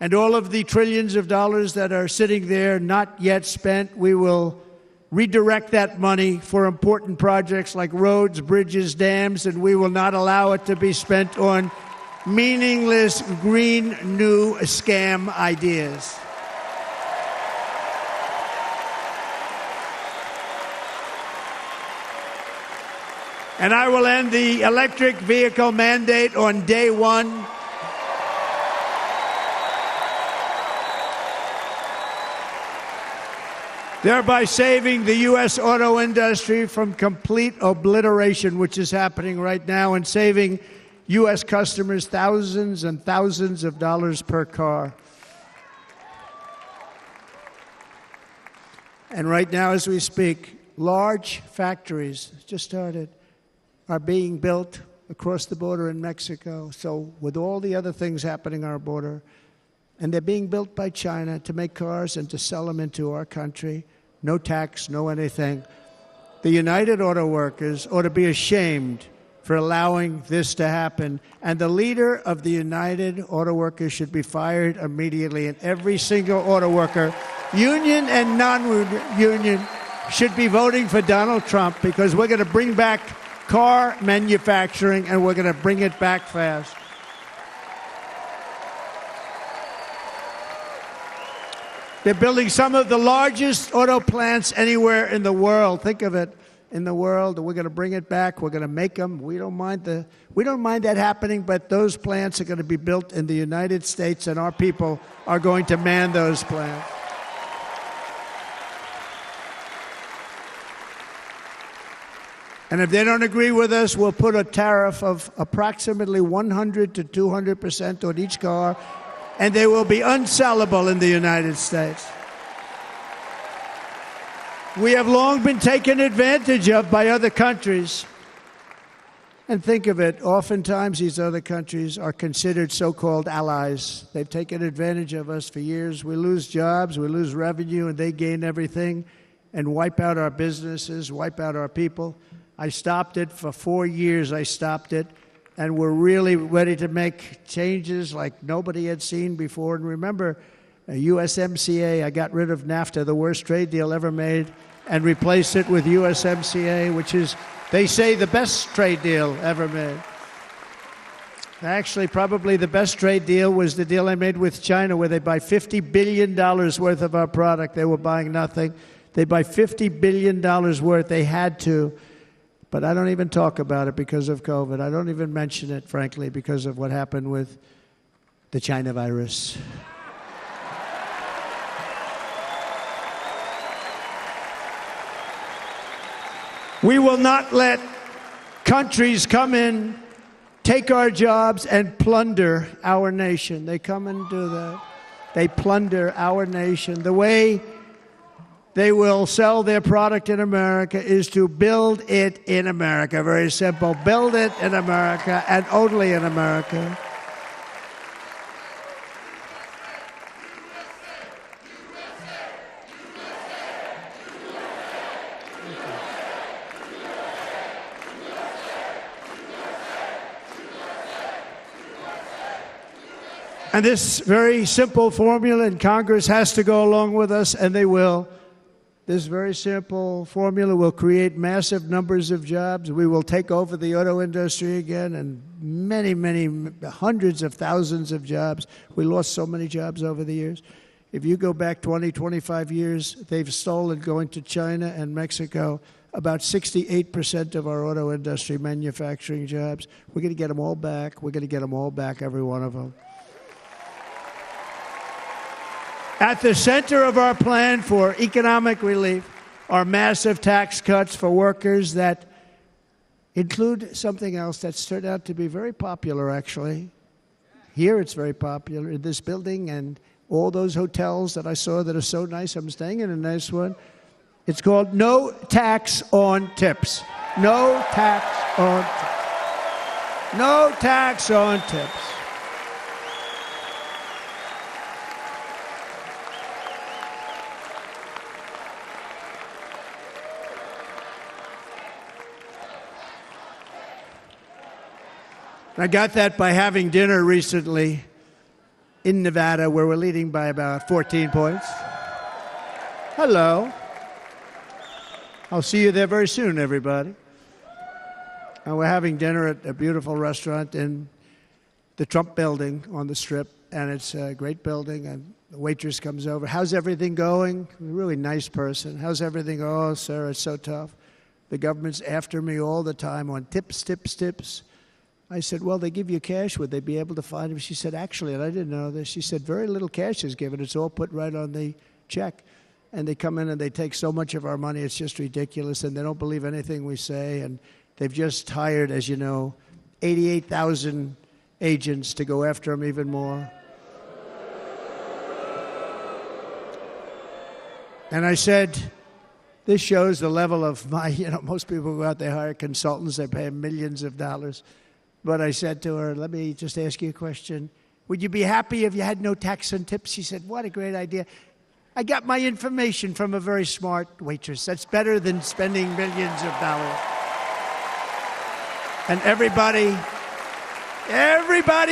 And all of the trillions of dollars that are sitting there not yet spent, we will redirect that money for important projects like roads, bridges, dams, and we will not allow it to be spent on meaningless Green New Scam ideas. And I will end the electric vehicle mandate on day 1. Thereby saving the U.S. auto industry from complete obliteration, which is happening right now, and saving U.S. customers thousands and thousands of dollars per car. And right now, as we speak, large factories just started are being built across the border in Mexico. So with all the other things happening on our border, and they're being built by China to make cars and to sell them into our country. No tax, no anything. The United Auto Workers ought to be ashamed for allowing this to happen. And the leader of the United Auto Workers should be fired immediately. And every single auto worker, union and non-union, should be voting for Donald Trump, because we're going to bring back car manufacturing, and we're going to bring it back fast. They're building some of the largest auto plants anywhere in the world. Think of it, in the world. We're going to bring it back. We're going to make them. We don't mind that happening, but those plants are going to be built in the United States, and our people are going to man those plants. And if they don't agree with us, we'll put a tariff of approximately 100 to 200% on each car, and they will be unsellable in the United States. We have long been taken advantage of by other countries. And think of it, oftentimes these other countries are considered so-called allies. They've taken advantage of us for years. We lose jobs, we lose revenue, and they gain everything and wipe out our businesses, wipe out our people. I stopped it for 4 years. I stopped it, and we're really ready to make changes like nobody had seen before. And remember, USMCA, I got rid of NAFTA, the worst trade deal ever made, and replaced it with USMCA, which is, they say, the best trade deal ever made. Actually, probably the best trade deal was the deal I made with China, where they buy $50 billion worth of our product. They were buying nothing. They buy $50 billion worth. They had to. But I don't even talk about it because of COVID. I don't even mention it, frankly, because of what happened with the China virus. We will not let countries come in, take our jobs, and plunder our nation. They come and do that. They plunder our nation. The way they will sell their product in America is to build it in America. Very simple. Build it in America and only in America. And this very simple formula, and Congress has to go along with us, and they will. This very simple formula will create massive numbers of jobs. We will take over the auto industry again, and many, many hundreds of thousands of jobs. We lost so many jobs over the years. If you go back 20, 25 years, they've stolen, going to China and Mexico, about 68% of our auto industry manufacturing jobs. We're going to get them all back. We're going to get them all back, every one of them. At the center of our plan for economic relief are massive tax cuts for workers that include something else that's turned out to be very popular, actually. Here it's very popular, in this building and all those hotels that I saw that are so nice. I'm staying in a nice one. It's called no tax on tips. No tax on tips. No tax on tips. I got that by having dinner recently in Nevada, where we're leading by about 14 points. Hello. I'll see you there very soon, everybody. And we're having dinner at a beautiful restaurant in the Trump building on the Strip, and it's a great building, and the waitress comes over. How's everything going? A really nice person. How's everything? Oh, sir, it's so tough. The government's after me all the time on tips, tips, tips. I said, well, they give you cash. Would they be able to find him? She said, actually, and I didn't know this, she said, very little cash is given. It's all put right on the check. And they come in and they take so much of our money, it's just ridiculous, and they don't believe anything we say. And they've just hired, as you know, 88,000 agents to go after them even more. And I said, this shows the level of my, most people go out, they hire consultants, they pay them millions of dollars. But I said to her, let me just ask you a question. Would you be happy if you had no tax on tips? She said, what a great idea. I got my information from a very smart waitress. That's better than spending millions of dollars. And everybody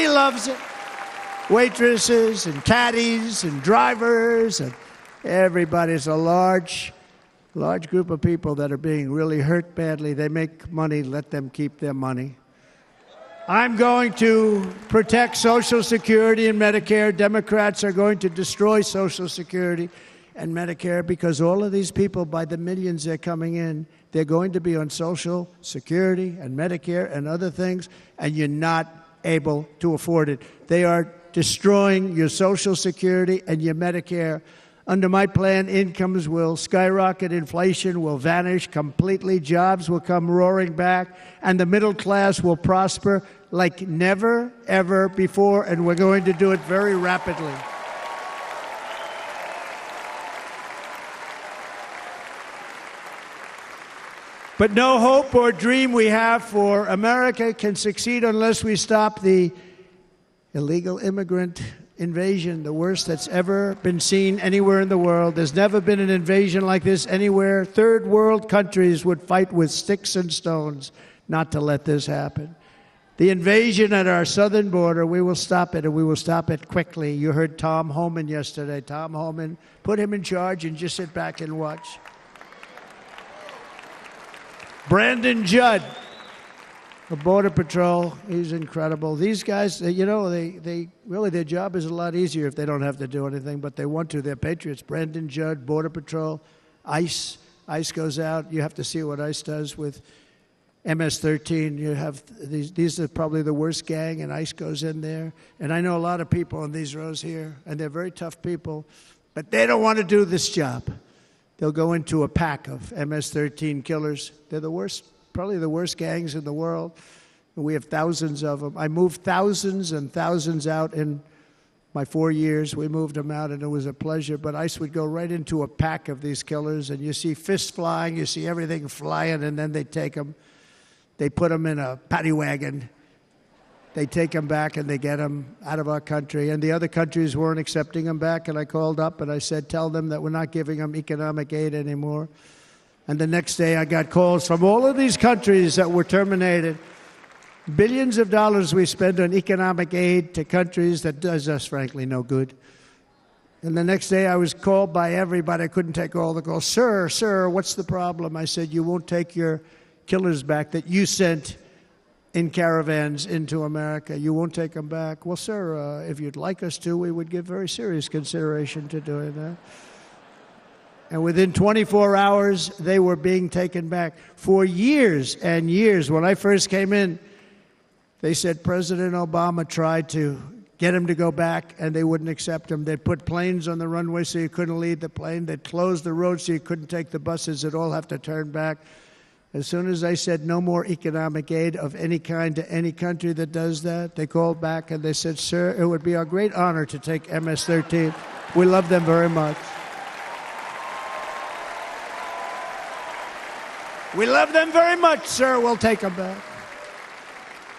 loves it. Waitresses and caddies and drivers and everybody. It's a large group of people that are being really hurt badly. They make money, let them keep their money. I'm going to protect Social Security and Medicare. Democrats are going to destroy Social Security and Medicare because all of these people, by the millions they're coming in, they're going to be on Social Security and Medicare and other things, and you're not able to afford it. They are destroying your Social Security and your Medicare. Under my plan, incomes will skyrocket, inflation will vanish completely, jobs will come roaring back, and the middle class will prosper like never, ever before, and we're going to do it very rapidly. But no hope or dream we have for America can succeed unless we stop the illegal immigrant invasion, the worst that's ever been seen anywhere in the world. There's never been an invasion like this anywhere. Third world countries would fight with sticks and stones not to let this happen. The invasion at our southern border, we will stop it, and we will stop it quickly. You heard Tom Homan yesterday. Tom Homan, put him in charge and just sit back and watch. Brandon Judd, The Border Patrol, he's incredible. These guys, you know, they really, their job is a lot easier if they don't have to do anything, but they want to. They're patriots. Brandon Judd, Border Patrol, ICE. ICE goes out. You have to see what ICE does with MS-13. You have these are probably the worst gang, and ICE goes in there. And I know a lot of people in these rows here, and they're very tough people, but they don't want to do this job. They'll go into a pack of MS-13 killers. They're the worst, probably the worst gangs in the world. We have thousands of them. I moved thousands and thousands out in my 4 years. We moved them out, and it was a pleasure. But ICE would go right into a pack of these killers, and you see fists flying, you see everything flying, and then they take them. They put them in a paddy wagon. They take them back, and they get them out of our country. And the other countries weren't accepting them back, and I called up, and I said, tell them that we're not giving them economic aid anymore. And the next day, I got calls from all of these countries that were terminated. Billions of dollars we spend on economic aid to countries that does us, frankly, no good. And the next day, I was called by everybody. I couldn't take all the calls. Sir, what's the problem? I said, you won't take your killers back that you sent in caravans into America. You won't take them back. Well, sir, if you'd like us to, we would give very serious consideration to doing that. And within 24 hours, they were being taken back. For years and years, when I first came in, they said President Obama tried to get him to go back, and they wouldn't accept him. They'd put planes on the runway so you couldn't leave the plane. They'd close the road so you couldn't take the buses. They'd all have to turn back. As soon as I said no more economic aid of any kind to any country that does that, they called back and they said, sir, it would be our great honor to take MS-13. We love them very much. We love them very much, sir. We'll take them back.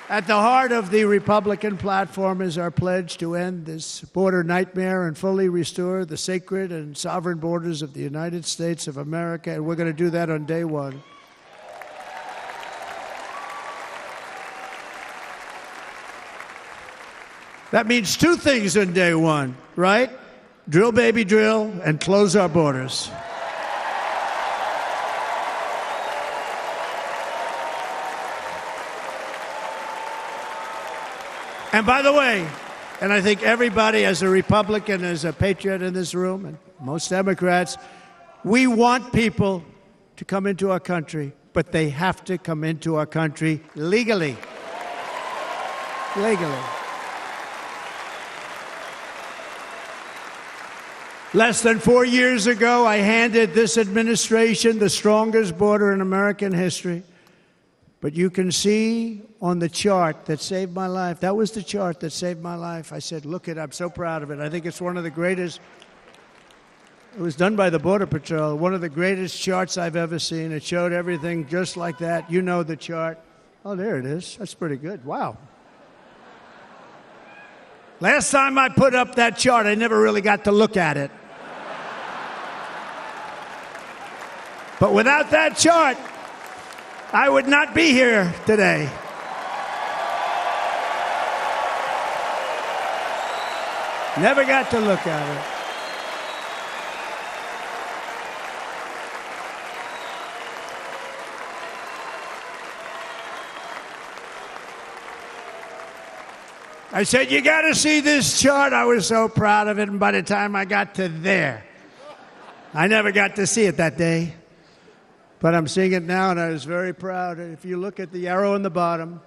At the heart of the Republican platform is our pledge to end this border nightmare and fully restore the sacred and sovereign borders of the United States of America, and we're going to do that on day one. That means two things on day one, right? Drill, baby, drill, and close our borders. And by the way, and I think everybody as a Republican, as a patriot in this room, and most Democrats, we want people to come into our country, but they have to come into our country legally. Legally. Less than 4 years ago, I handed this administration the strongest border in American history. But you can see on the chart that saved my life, that was the chart that saved my life. I said, look it, I'm so proud of it. I think it's one of the greatest, it was done by the Border Patrol, one of the greatest charts I've ever seen. It showed everything just like that. You know the chart. Oh, there it is. That's pretty good. Wow. Last time I put up that chart, I never really got to look at it. But without that chart, I would not be here today. Never got to look at it. I said, you got to see this chart. I was so proud of it, and by the time I got to there, I never got to see it that day. But I'm seeing it now, and I was very proud. If you look at the arrow on the bottom,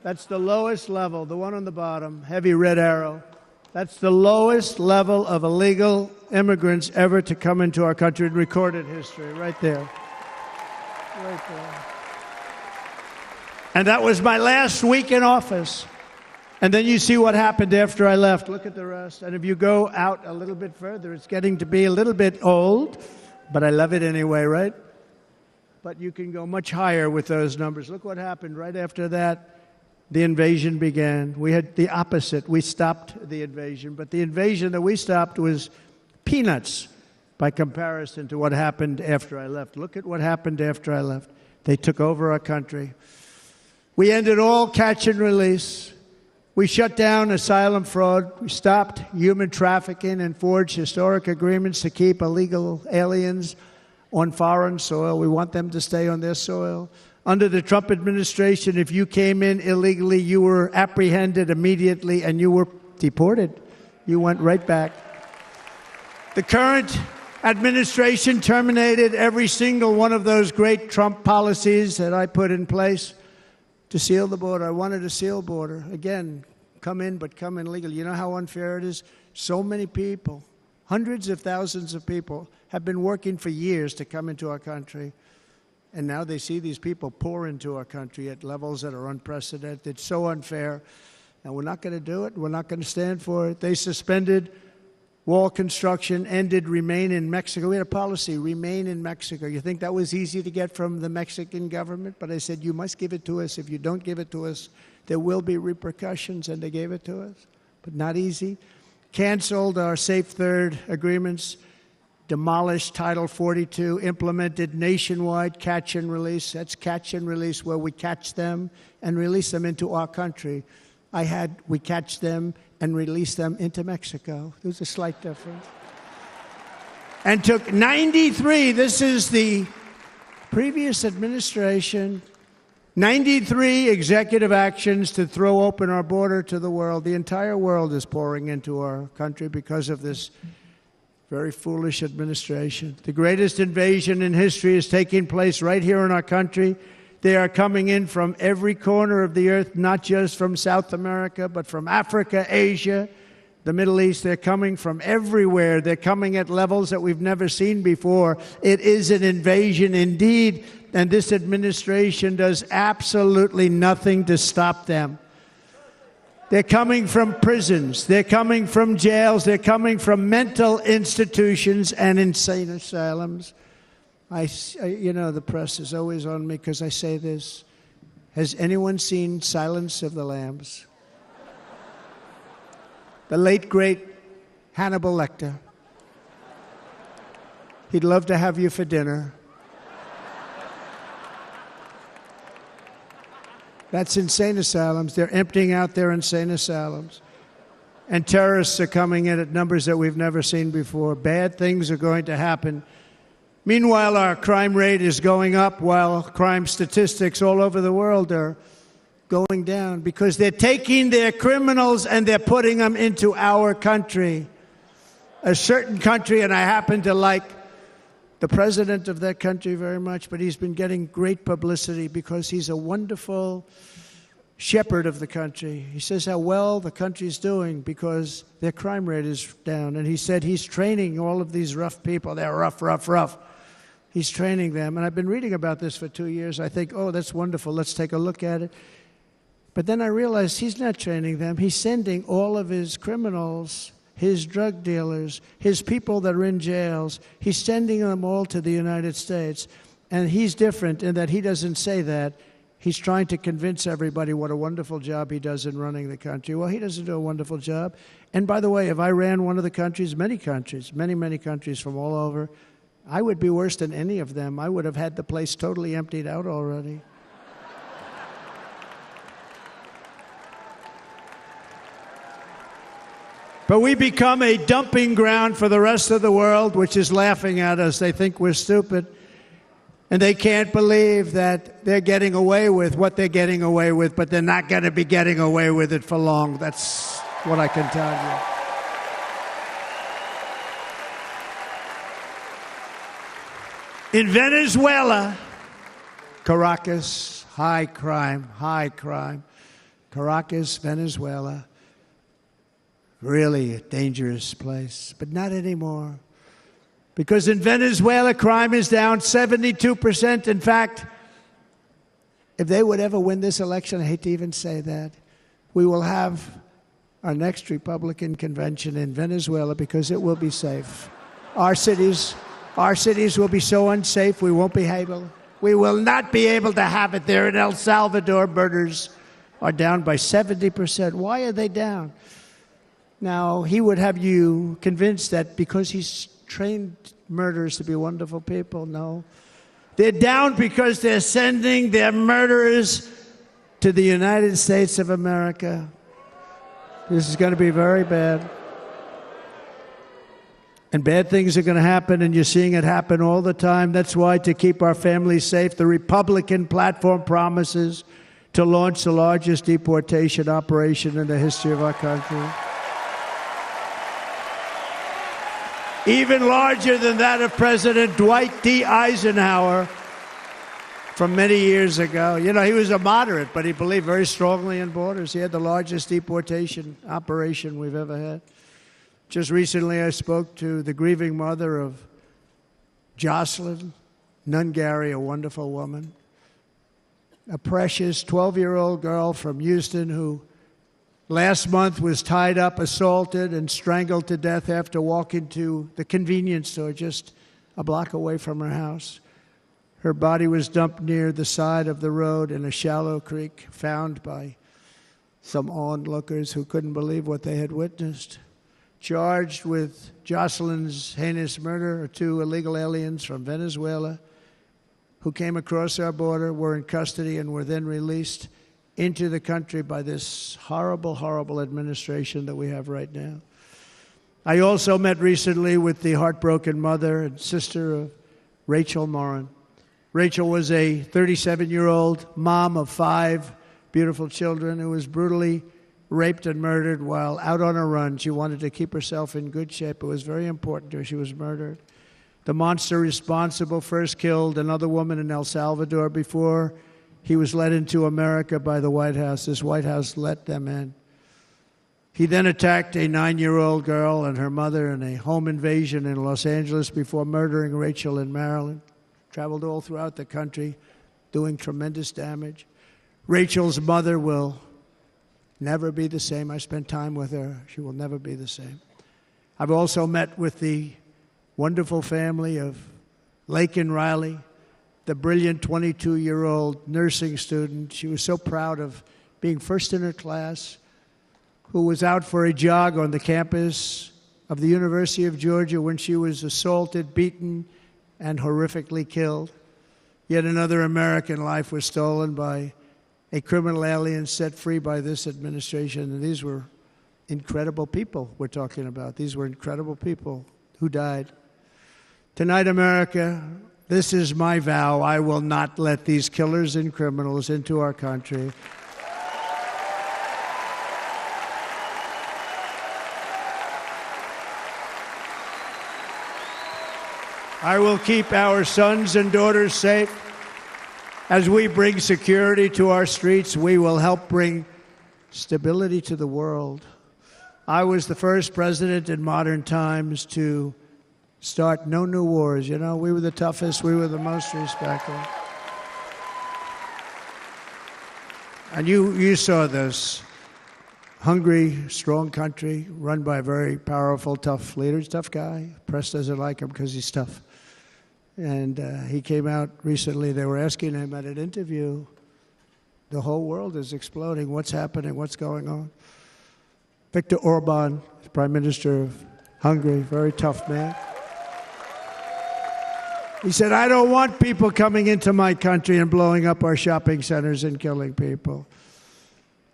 that's the lowest level, the one on the bottom, heavy red arrow. That's the lowest level of illegal immigrants ever to come into our country in recorded history, right there. Right there. And that was my last week in office. And then you see what happened after I left. Look at the rest. And if you go out a little bit further, it's getting to be a little bit old, but I love it anyway, right? But you can go much higher with those numbers. Look what happened right after that. The invasion began. We had the opposite. We stopped the invasion. But the invasion that we stopped was peanuts by comparison to what happened after I left. Look at what happened after I left. They took over our country. We ended all catch and release. We shut down asylum fraud. We stopped human trafficking and forged historic agreements to keep illegal aliens on foreign soil. We want them to stay on their soil. Under the Trump administration, if you came in illegally, you were apprehended immediately and you were deported. You went right back. The current administration terminated every single one of those great Trump policies that I put in place to seal the border. I wanted a sealed border. Again, come in, but come in legally. You know how unfair it is? So many people, hundreds of thousands of people, have been working for years to come into our country. And now they see these people pour into our country at levels that are unprecedented. It's so unfair. And we're not going to do it. We're not going to stand for it. They suspended wall construction, ended remain in Mexico. We had a policy, remain in Mexico. You think that was easy to get from the Mexican government? But I said, you must give it to us. If you don't give it to us, there will be repercussions. And they gave it to us. But not easy. Canceled our Safe Third agreements. Demolished Title 42, implemented nationwide catch and release. That's catch and release, where we catch them and release them into our country. We catch them and release them into Mexico. There's a slight difference. And took 93, this is the previous administration, 93 executive actions to throw open our border to the world. The entire world is pouring into our country because of this very foolish administration. The greatest invasion in history is taking place right here in our country. They are coming in from every corner of the earth, not just from South America, but from Africa, Asia, the Middle East. They're coming from everywhere. They're coming at levels that we've never seen before. It is an invasion indeed, and this administration does absolutely nothing to stop them. They're coming from prisons. They're coming from jails. They're coming from mental institutions and insane asylums. You know, the press is always on me because I say this. Has anyone seen Silence of the Lambs? The late, great Hannibal Lecter. He'd love to have you for dinner. That's insane asylums. They're emptying out their insane asylums. And terrorists are coming in at numbers that we've never seen before. Bad things are going to happen. Meanwhile, our crime rate is going up while crime statistics all over the world are going down because they're taking their criminals and they're putting them into our country. A certain country, and I happen to like the president of that country very much, but he's been getting great publicity because he's a wonderful shepherd of the country. He says how well the country's doing because their crime rate is down. And he said he's training all of these rough people. They're rough. He's training them. And I've been reading about this for 2 years. I think, oh, that's wonderful. Let's take a look at it. But then I realized he's not training them. He's sending all of his criminals, his drug dealers, his people that are in jails, he's sending them all to the United States. And he's different in that he doesn't say that. He's trying to convince everybody what a wonderful job he does in running the country. Well, he doesn't do a wonderful job. And by the way, if I ran one of the countries, many countries from all over, I would be worse than any of them. I would have had the place totally emptied out already. But we become a dumping ground for the rest of the world, which is laughing at us. They think we're stupid. And they can't believe that they're getting away with what they're getting away with, but they're not going to be getting away with it for long. That's what I can tell you. In Venezuela, Caracas, high crime. Caracas, Venezuela. Really a dangerous place, but not anymore. Because in Venezuela, crime is down 72%. In fact, if they would ever win this election, I hate to even say that, we will have our next Republican convention in Venezuela because it will be safe. Our cities will be so unsafe, we won't be able. We will not be able to have it there. In El Salvador, murders are down by 70%. Why are they down? Now, he would have you convinced that because he's trained murderers to be wonderful people. No. They're down because they're sending their murderers to the United States of America. This is going to be very bad. And bad things are going to happen, and you're seeing it happen all the time. That's why, to keep our families safe, the Republican platform promises to launch the largest deportation operation in the history of our country. Even larger than that of President Dwight D. Eisenhower from many years ago. You know, he was a moderate, but he believed very strongly in borders. He had the largest deportation operation we've ever had. Just recently, I spoke to the grieving mother of Jocelyn Nungary, a wonderful woman, a precious 12-year-old girl from Houston who last month was tied up, assaulted, and strangled to death after walking to the convenience store just a block away from her house. Her body was dumped near the side of the road in a shallow creek, found by some onlookers who couldn't believe what they had witnessed. Charged with Jocelyn's heinous murder are 2 illegal aliens from Venezuela who came across our border, were in custody, and were then released into the country by this horrible, horrible administration that we have right now. I also met recently with the heartbroken mother and sister of Rachel Morin. Rachel was a 37-year-old mom of 5 beautiful children who was brutally raped and murdered while out on a run. She wanted to keep herself in good shape. It was very important to her. She was murdered. The monster responsible first killed another woman in El Salvador before he was led into America by the White House. This White House let them in. He then attacked a 9-year-old girl and her mother in a home invasion in Los Angeles before murdering Rachel in Maryland. Traveled all throughout the country, doing tremendous damage. Rachel's mother will never be the same. I spent time with her. She will never be the same. I've also met with the wonderful family of Laken Riley, the brilliant 22-year-old nursing student. She was so proud of being first in her class, who was out for a jog on the campus of the University of Georgia when she was assaulted, beaten, and horrifically killed. Yet another American life was stolen by a criminal alien set free by this administration. And these were incredible people we're talking about. These were incredible people who died. Tonight, America, this is my vow. I will not let these killers and criminals into our country. I will keep our sons and daughters safe. As we bring security to our streets, we will help bring stability to the world. I was the first president in modern times to start no new wars. You know, we were the toughest, we were the most respected. And you saw this. Hungry, strong country, run by a very powerful, tough leader. He's a tough guy. Press doesn't like him because he's tough. And he came out recently. They were asking him at an interview, the whole world is exploding. What's happening? What's going on? Viktor Orban, Prime Minister of Hungary, very tough man. He said, I don't want people coming into my country and blowing up our shopping centers and killing people.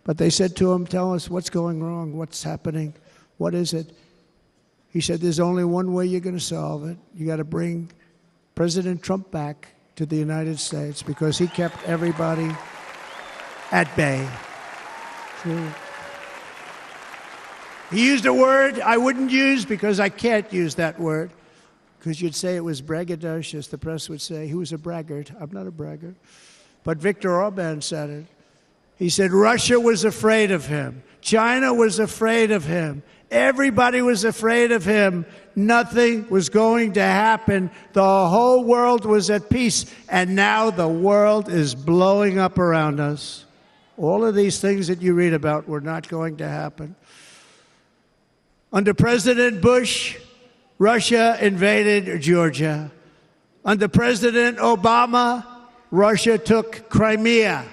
But they said to him, tell us what's going wrong, what's happening, what is it? He said, there's only one way you're going to solve it. You got to bring President Trump back to the United States because he kept everybody at bay. True. He used a word I wouldn't use because I can't use that word, because you'd say it was braggadocious. The press would say he was a braggart. I'm not a braggart. But Viktor Orban said it. He said Russia was afraid of him. China was afraid of him. Everybody was afraid of him. Nothing was going to happen. The whole world was at peace. And now the world is blowing up around us. All of these things that you read about were not going to happen. Under President Bush, Russia invaded Georgia. Under President Obama, Russia took Crimea.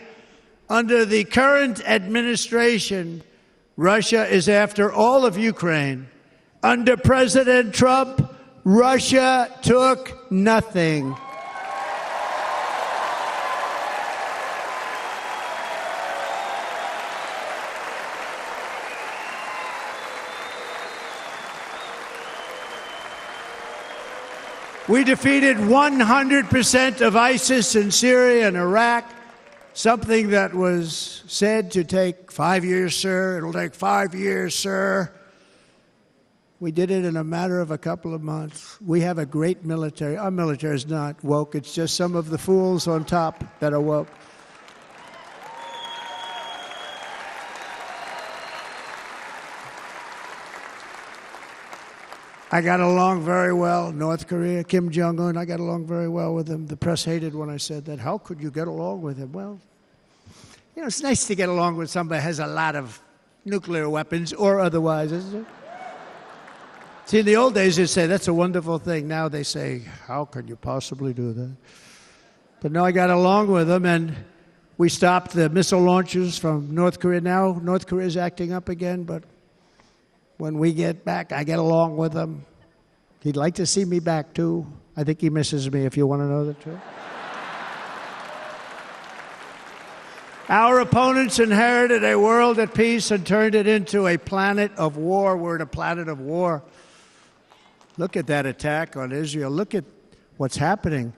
Under the current administration, Russia is after all of Ukraine. Under President Trump, Russia took nothing. We defeated 100% of ISIS in Syria and Iraq, something that was said to take 5 years, sir. It'll take 5 years, sir. We did it in a matter of a couple of months. We have a great military. Our military is not woke. It's just some of the fools on top that are woke. I got along very well. North Korea, Kim Jong-un, I got along very well with him. The press hated when I said that. How could you get along with him? Well, you know, it's nice to get along with somebody who has a lot of nuclear weapons or otherwise, isn't it? See, in the old days, they'd say, that's a wonderful thing. Now they say, how can you possibly do that? But no, I got along with him, and we stopped the missile launches from North Korea. Now North Korea is acting up again, but when we get back, I get along with him. He'd like to see me back, too. I think he misses me, if you want to know the truth. Our opponents inherited a world at peace and turned it into a planet of war. We're in a planet of war. Look at that attack on Israel. Look at what's happening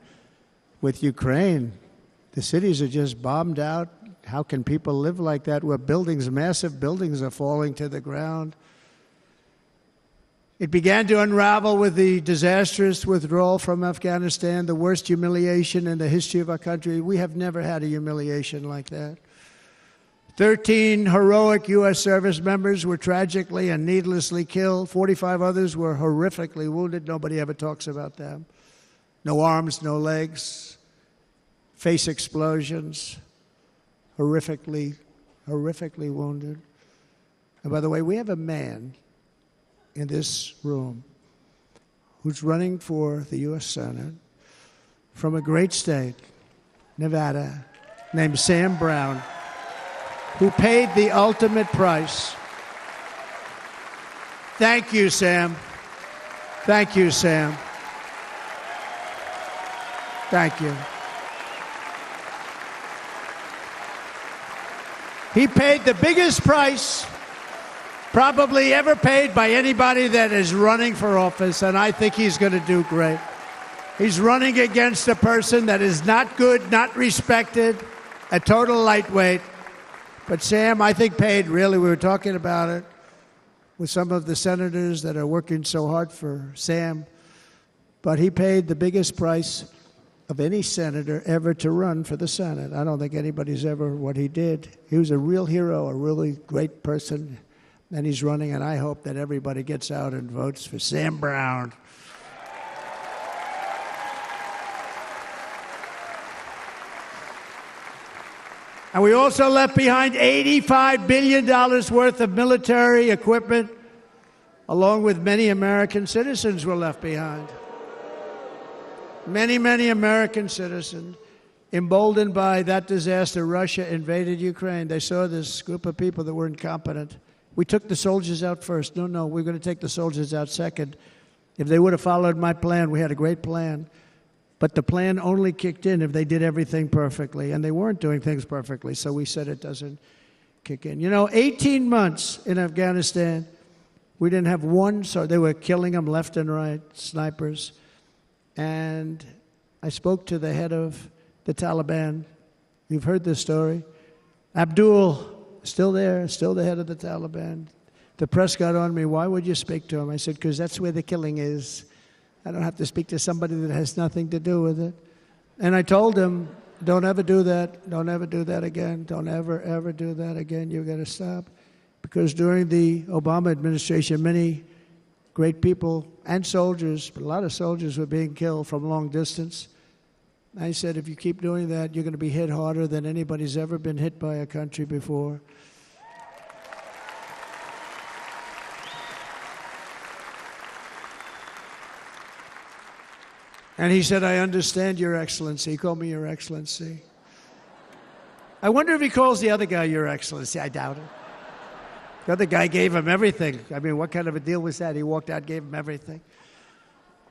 with Ukraine. The cities are just bombed out. How can people live like that where buildings, massive buildings, are falling to the ground? It began to unravel with the disastrous withdrawal from Afghanistan, the worst humiliation in the history of our country. We have never had a humiliation like that. 13 heroic U.S. service members were tragically and needlessly killed. 45 others were horrifically wounded. Nobody ever talks about them. No arms, no legs, face explosions, horrifically wounded. And by the way, we have a man in this room who's running for the U.S. Senate from a great state, Nevada, named Sam Brown, who paid the ultimate price. Thank you, Sam. Thank you, Sam. Thank you. He paid the biggest price probably ever paid by anybody that is running for office, and I think he's going to do great. He's running against a person that is not good, not respected, a total lightweight. But Sam, I think, paid, really, we were talking about it with some of the senators that are working so hard for Sam, but he paid the biggest price of any senator ever to run for the Senate. I don't think anybody's ever what he did. He was a real hero, a really great person. And he's running, and I hope that everybody gets out and votes for Sam Brown. And we also left behind $85 billion worth of military equipment, along with many American citizens were left behind. Many, many American citizens, emboldened by that disaster. Russia invaded Ukraine. They saw this group of people that were incompetent. We took the soldiers out first. No, we're going to take the soldiers out second. If they would have followed my plan, we had a great plan. But the plan only kicked in if they did everything perfectly, and they weren't doing things perfectly, so we said it doesn't kick in. You know, 18 months in Afghanistan, we didn't have one, so they were killing them left and right, snipers. And I spoke to the head of the Taliban. You've heard this story. Abdul, still there, still the head of the Taliban. The press got on me, why would you speak to him? I said, because that's where the killing is. I don't have to speak to somebody that has nothing to do with it. And I told him, don't ever do that. Don't ever do that again. Don't ever do that again. You've got to stop. Because during the Obama administration, many great people and soldiers, but a lot of soldiers were being killed from long distance. I said, if you keep doing that, you're going to be hit harder than anybody's ever been hit by a country before. And he said, I understand, Your Excellency. He called me Your Excellency. I wonder if he calls the other guy Your Excellency. I doubt it. The other guy gave him everything. I mean, what kind of a deal was that? He walked out, gave him everything.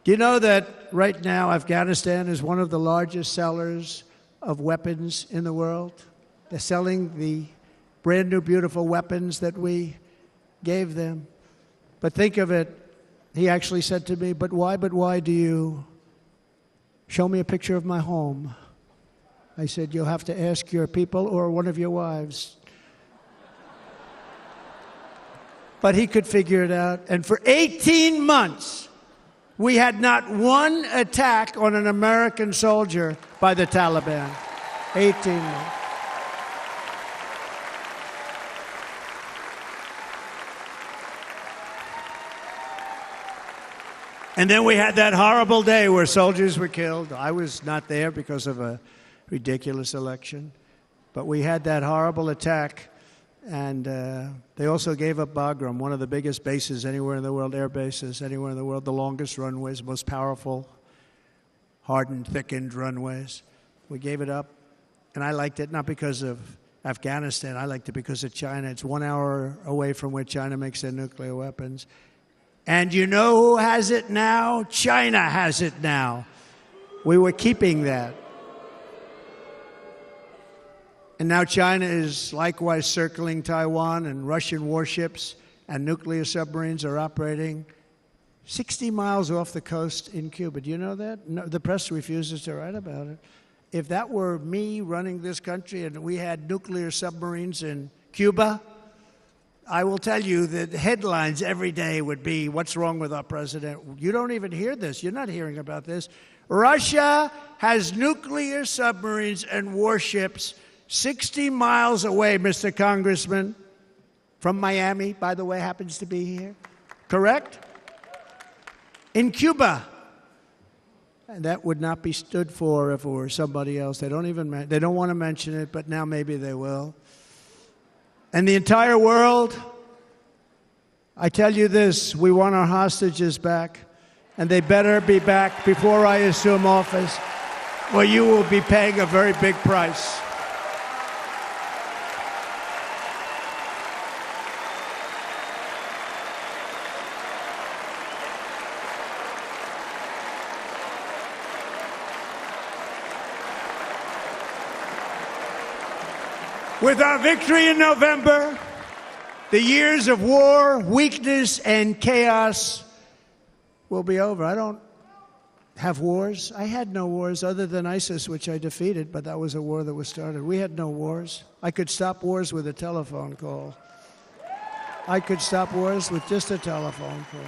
Do you know that right now Afghanistan is one of the largest sellers of weapons in the world? They're selling the brand new, beautiful weapons that we gave them. But think of it. He actually said to me, but why do you show me a picture of my home. I said, you'll have to ask your people or one of your wives. But he could figure it out. And for 18 months, we had not one attack on an American soldier by the Taliban. 18 months. And then we had that horrible day where soldiers were killed. I was not there because of a ridiculous election. But we had that horrible attack. And they also gave up Bagram, one of the biggest bases anywhere in the world, air bases anywhere in the world, the longest runways, most powerful, hardened, thickened runways. We gave it up. And I liked it not because of Afghanistan. I liked it because of China. It's 1 hour away from where China makes their nuclear weapons. And you know who has it now? China has it now. We were keeping that. And now China is likewise circling Taiwan, and Russian warships and nuclear submarines are operating 60 miles off the coast in Cuba. Do you know that? No, the press refuses to write about it. If that were me running this country and we had nuclear submarines in Cuba, I will tell you that headlines every day would be, what's wrong with our president? You don't even hear this. You're not hearing about this. Russia has nuclear submarines and warships 60 miles away, Mr. Congressman, from Miami, by the way, happens to be here. Correct? In Cuba. And that would not be stood for if it were somebody else. They don't want to mention it, but now maybe they will. And the entire world, I tell you this, we want our hostages back, and they better be back before I assume office, or you will be paying a very big price. With our victory in November, the years of war, weakness, and chaos will be over. I don't have wars. I had no wars other than ISIS, which I defeated, but that was a war that was started. We had no wars. I could stop wars with a telephone call. I could stop wars with just a telephone call.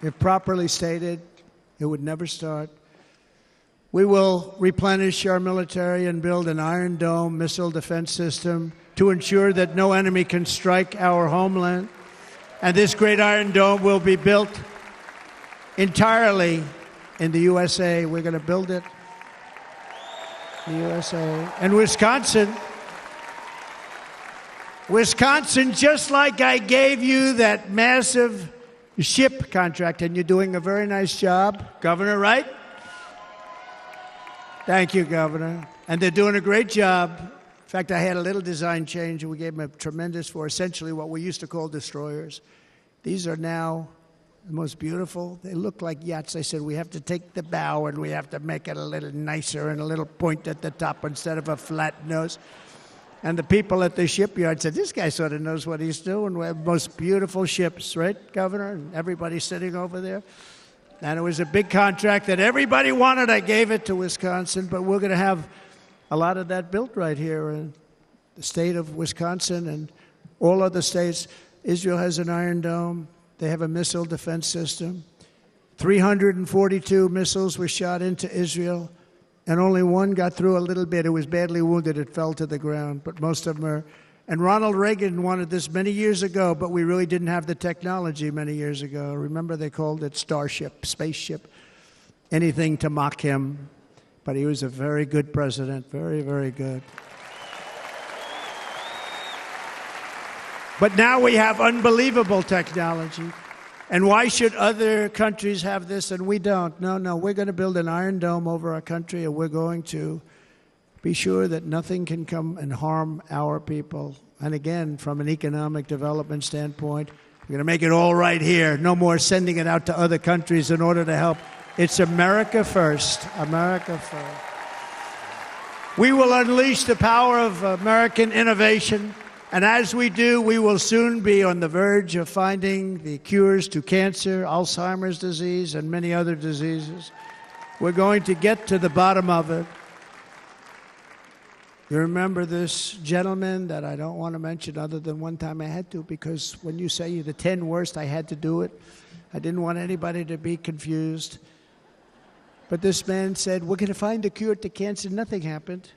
If properly stated, it would never start. We will replenish our military and build an Iron Dome missile defense system to ensure that no enemy can strike our homeland. And this great Iron Dome will be built entirely in the USA. We're going to build it in the USA. And Wisconsin, just like I gave you that massive ship contract, and you're doing a very nice job, Governor, right? Thank you, Governor. And they're doing a great job. In fact, I had a little design change, and we gave them a tremendous for essentially what we used to call destroyers. These are now the most beautiful. They look like yachts. I said, we have to take the bow, and we have to make it a little nicer and a little point at the top instead of a flat nose. And the people at the shipyard said, this guy sort of knows what he's doing. We have the most beautiful ships, right, Governor? And everybody's sitting over there. And it was a big contract that everybody wanted. I gave it to Wisconsin, but we're going to have a lot of that built right here in the state of Wisconsin and all other states. Israel has an Iron Dome. They have a missile defense system. 342 missiles were shot into Israel, and only one got through a little bit. It was badly wounded. It fell to the ground, but most of them are. And Ronald Reagan wanted this many years ago, but we really didn't have the technology many years ago. Remember, they called it Starship, spaceship, anything to mock him. But he was a very good president, very, very good. But now we have unbelievable technology. And why should other countries have this and we don't? No, we're going to build an Iron Dome over our country, and we're going to be sure that nothing can come and harm our people. And again, from an economic development standpoint, we're going to make it all right here. No more sending it out to other countries in order to help. It's America first. America first. We will unleash the power of American innovation. And as we do, we will soon be on the verge of finding the cures to cancer, Alzheimer's disease, and many other diseases. We're going to get to the bottom of it. You remember this gentleman that I don't want to mention other than one time I had to, because when you say the 10 worst, I had to do it. I didn't want anybody to be confused. But this man said, we're going to find a cure to cancer. Nothing happened.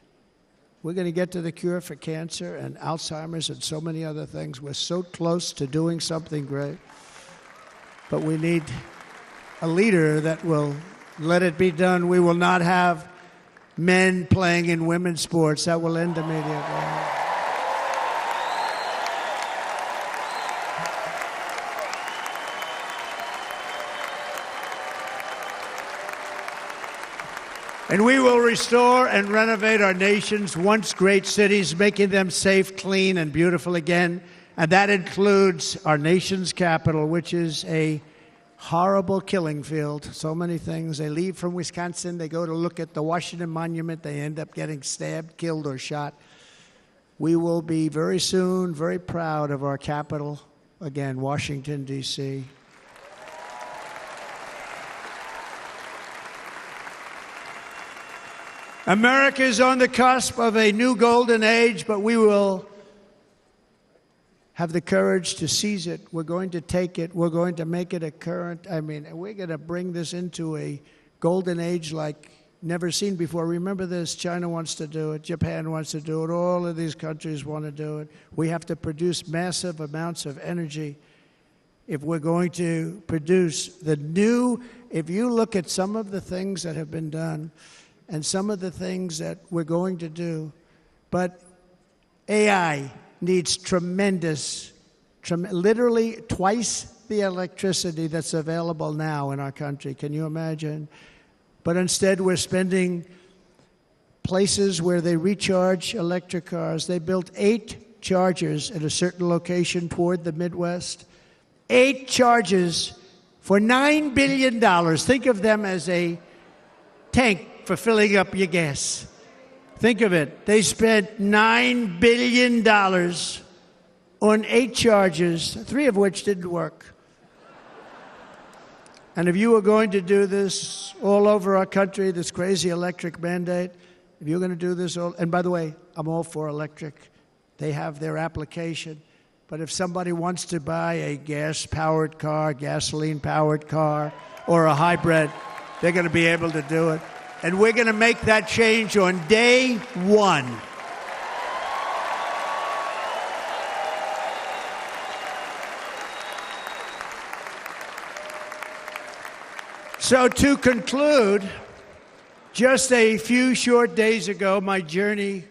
We're going to get to the cure for cancer and Alzheimer's and so many other things. We're so close to doing something great. But we need a leader that will let it be done. We will not have men playing in women's sports. That will end immediately. And we will restore and renovate our nation's once great cities, making them safe, clean, and beautiful again. And that includes our nation's capital, which is a horrible killing field. So many things. They leave from Wisconsin, they go to look at the Washington Monument, they end up getting stabbed, killed, or shot. We will be very soon very proud of our capital, again, Washington, D.C. America is on the cusp of a new golden age, but we will have the courage to seize it. We're going to take it. We're going to make it a current. We're going to bring this into a golden age like never seen before. Remember this, China wants to do it. Japan wants to do it. All of these countries want to do it. We have to produce massive amounts of energy if we're going to produce the new. If you look at some of the things that have been done and some of the things that we're going to do, but AI needs literally twice the electricity that's available now in our country. Can you imagine? But instead, we're spending places where they recharge electric cars. They built 8 chargers at a certain location toward the Midwest. 8 chargers for $9 billion. Think of them as a tank for filling up your gas. Think of it. They spent $9 billion on 8 chargers, 3 of which didn't work. And if you were going to do this all over our country, this crazy electric mandate, if you're going to do this all, and by the way, I'm all for electric. They have their application. But if somebody wants to buy a gas-powered car, gasoline-powered car, or a hybrid, they're going to be able to do it. And we're going to make that change on day 1. So to conclude, just a few short days ago, my journey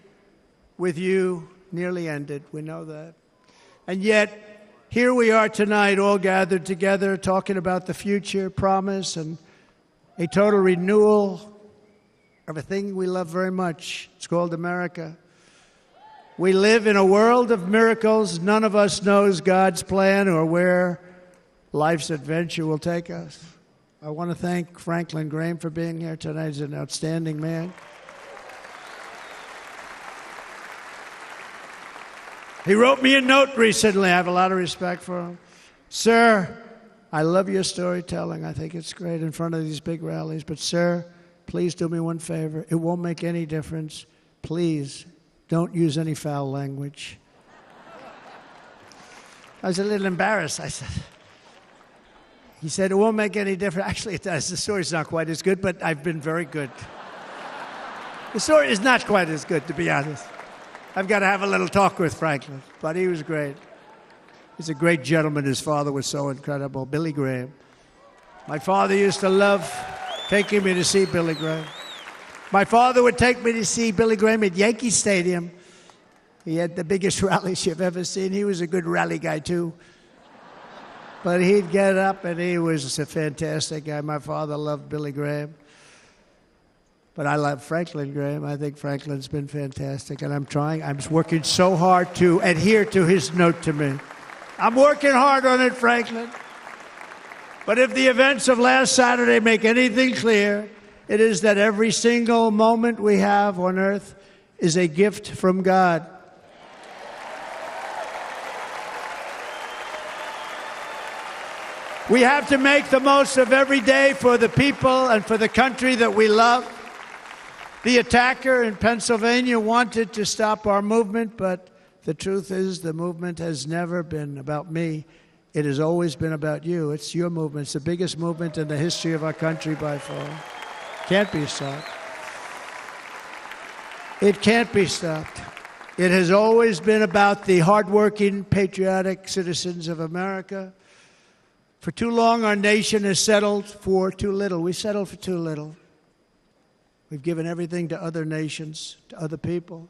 with you nearly ended. We know that. And yet, here we are tonight, all gathered together, talking about the future, promise, and a total renewal of a thing we love very much. It's called America. We live in a world of miracles. None of us knows God's plan or where life's adventure will take us. I want to thank Franklin Graham for being here tonight. He's an outstanding man. He wrote me a note recently. I have a lot of respect for him. Sir, I love your storytelling. I think it's great in front of these big rallies. But, sir, please do me one favor. It won't make any difference. Please don't use any foul language. I was a little embarrassed. He said, it won't make any difference. Actually, it does. The story's not quite as good, but I've been very good. The story is not quite as good, to be honest. I've got to have a little talk with Franklin, but he was great. He's a great gentleman. His father was so incredible, Billy Graham. My father used to love taking me to see Billy Graham. My father would take me to see Billy Graham at Yankee Stadium. He had the biggest rallies you've ever seen. He was a good rally guy, too. But he'd get up, and he was a fantastic guy. My father loved Billy Graham. But I love Franklin Graham. I think Franklin's been fantastic, and I'm working so hard to adhere to his note to me. I'm working hard on it, Franklin. But if the events of last Saturday make anything clear, it is that every single moment we have on earth is a gift from God. We have to make the most of every day for the people and for the country that we love. The attacker in Pennsylvania wanted to stop our movement, but the truth is the movement has never been about me. It has always been about you. It's your movement. It's the biggest movement in the history of our country by far. Can't be stopped. It can't be stopped. It has always been about the hardworking, patriotic citizens of America. For too long, our nation has settled for too little. We settled for too little. We've given everything to other nations, to other people.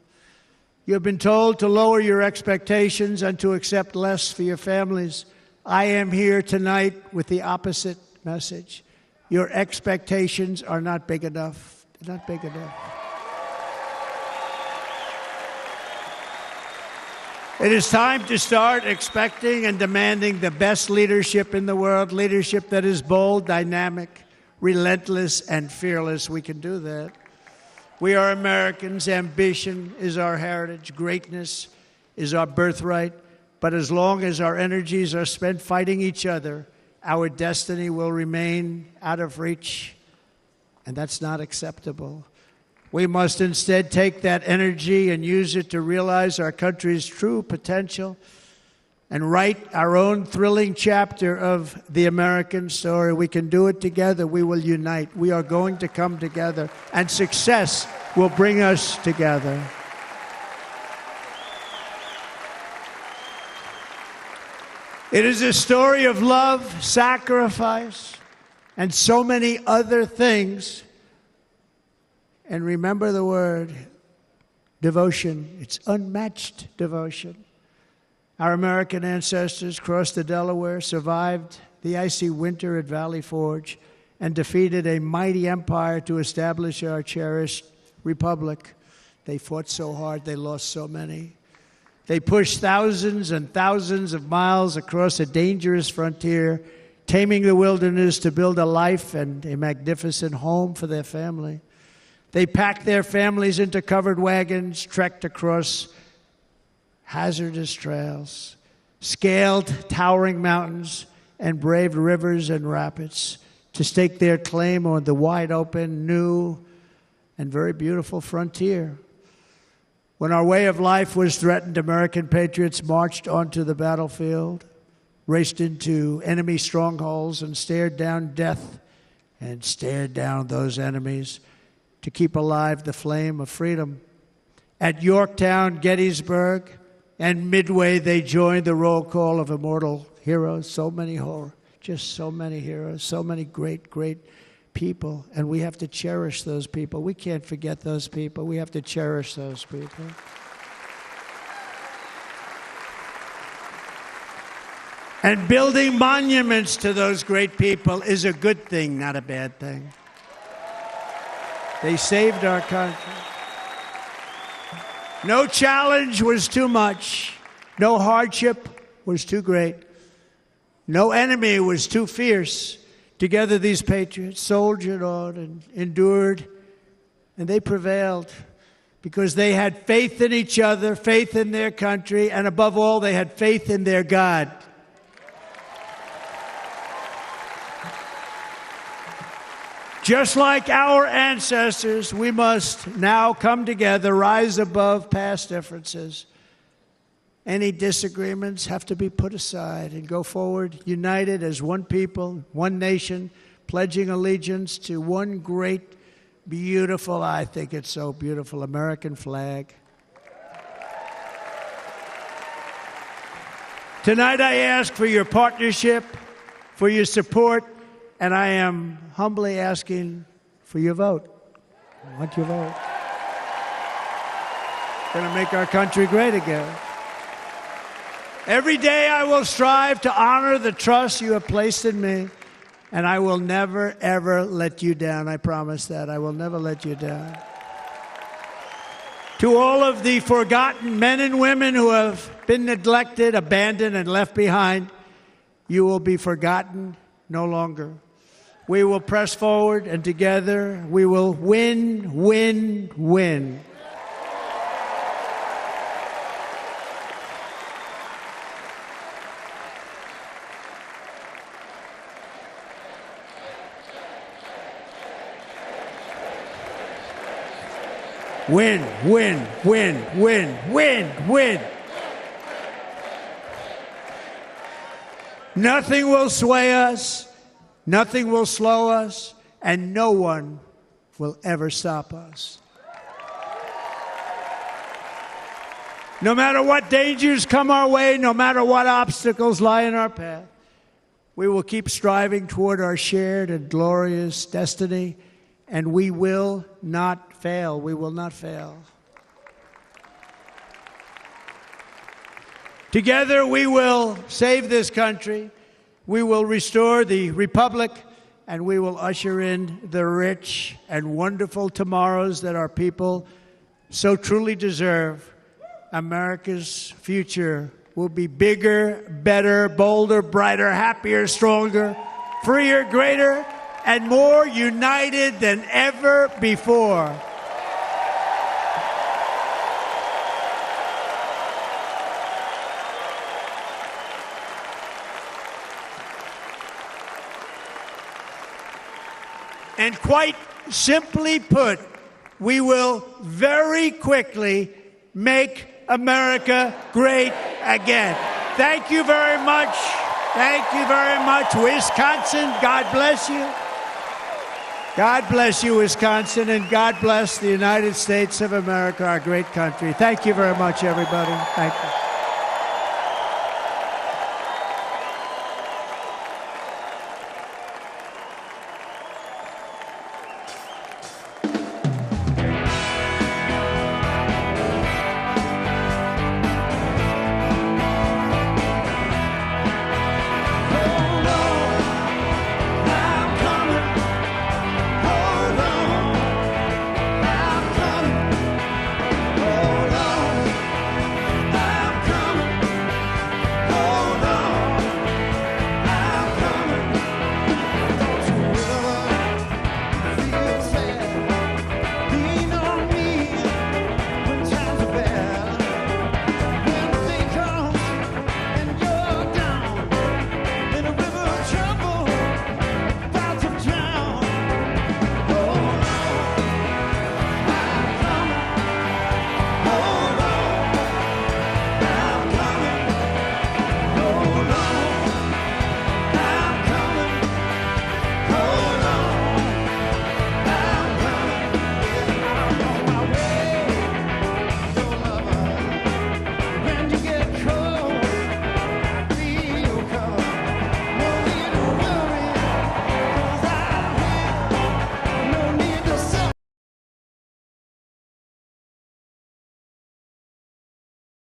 You have been told to lower your expectations and to accept less for your families. I am here tonight with the opposite message. Your expectations are not big enough. They're not big enough. It is time to start expecting and demanding the best leadership in the world, leadership that is bold, dynamic, relentless, and fearless. We can do that. We are Americans. Ambition is our heritage. Greatness is our birthright. But as long as our energies are spent fighting each other, our destiny will remain out of reach, and that's not acceptable. We must instead take that energy and use it to realize our country's true potential and write our own thrilling chapter of the American story. We can do it together. We will unite. We are going to come together, and success will bring us together. It is a story of love, sacrifice, and so many other things. And remember the word, devotion. It's unmatched devotion. Our American ancestors crossed the Delaware, survived the icy winter at Valley Forge, and defeated a mighty empire to establish our cherished republic. They fought so hard, they lost so many. They pushed thousands and thousands of miles across a dangerous frontier, taming the wilderness to build a life and a magnificent home for their family. They packed their families into covered wagons, trekked across hazardous trails, scaled towering mountains, and braved rivers and rapids to stake their claim on the wide-open, new, and very beautiful frontier. When our way of life was threatened, American patriots marched onto the battlefield, raced into enemy strongholds, and stared down death and stared down those enemies to keep alive the flame of freedom. At Yorktown, Gettysburg, and Midway, they joined the roll call of immortal heroes. So many just so many heroes, so many great, great people. And we have to cherish those people. We can't forget those people. We have to cherish those people. And building monuments to those great people is a good thing, not a bad thing. They saved our country. No challenge was too much. No hardship was too great. No enemy was too fierce. Together, these patriots soldiered on and endured, and they prevailed because they had faith in each other, faith in their country, and above all, they had faith in their God. Just like our ancestors, we must now come together, rise above past differences. Any disagreements have to be put aside and go forward, united as one people, one nation, pledging allegiance to one great, beautiful, I think it's so beautiful, American flag. Tonight I ask for your partnership, for your support, and I am humbly asking for your vote. I want your vote. It's going to make our country great again. Every day I will strive to honor the trust you have placed in me, and I will never, ever let you down. I promise that. I will never let you down. To all of the forgotten men and women who have been neglected, abandoned, and left behind, you will be forgotten no longer. We will press forward, and together we will win, win, win. Win, win, win, win, win, win. Nothing will sway us, nothing will slow us, and no one will ever stop us. No matter what dangers come our way, no matter what obstacles lie in our path, we will keep striving toward our shared and glorious destiny, and we will not fail. We will not fail. Together we will save this country, we will restore the republic, and we will usher in the rich and wonderful tomorrows that our people so truly deserve. America's future will be bigger, better, bolder, brighter, happier, stronger, freer, greater, and more united than ever before. And quite simply put, we will very quickly make America great again. Thank you very much. Thank you very much, Wisconsin. God bless you. God bless you, Wisconsin, and God bless the United States of America, our great country. Thank you very much, everybody. Thank you.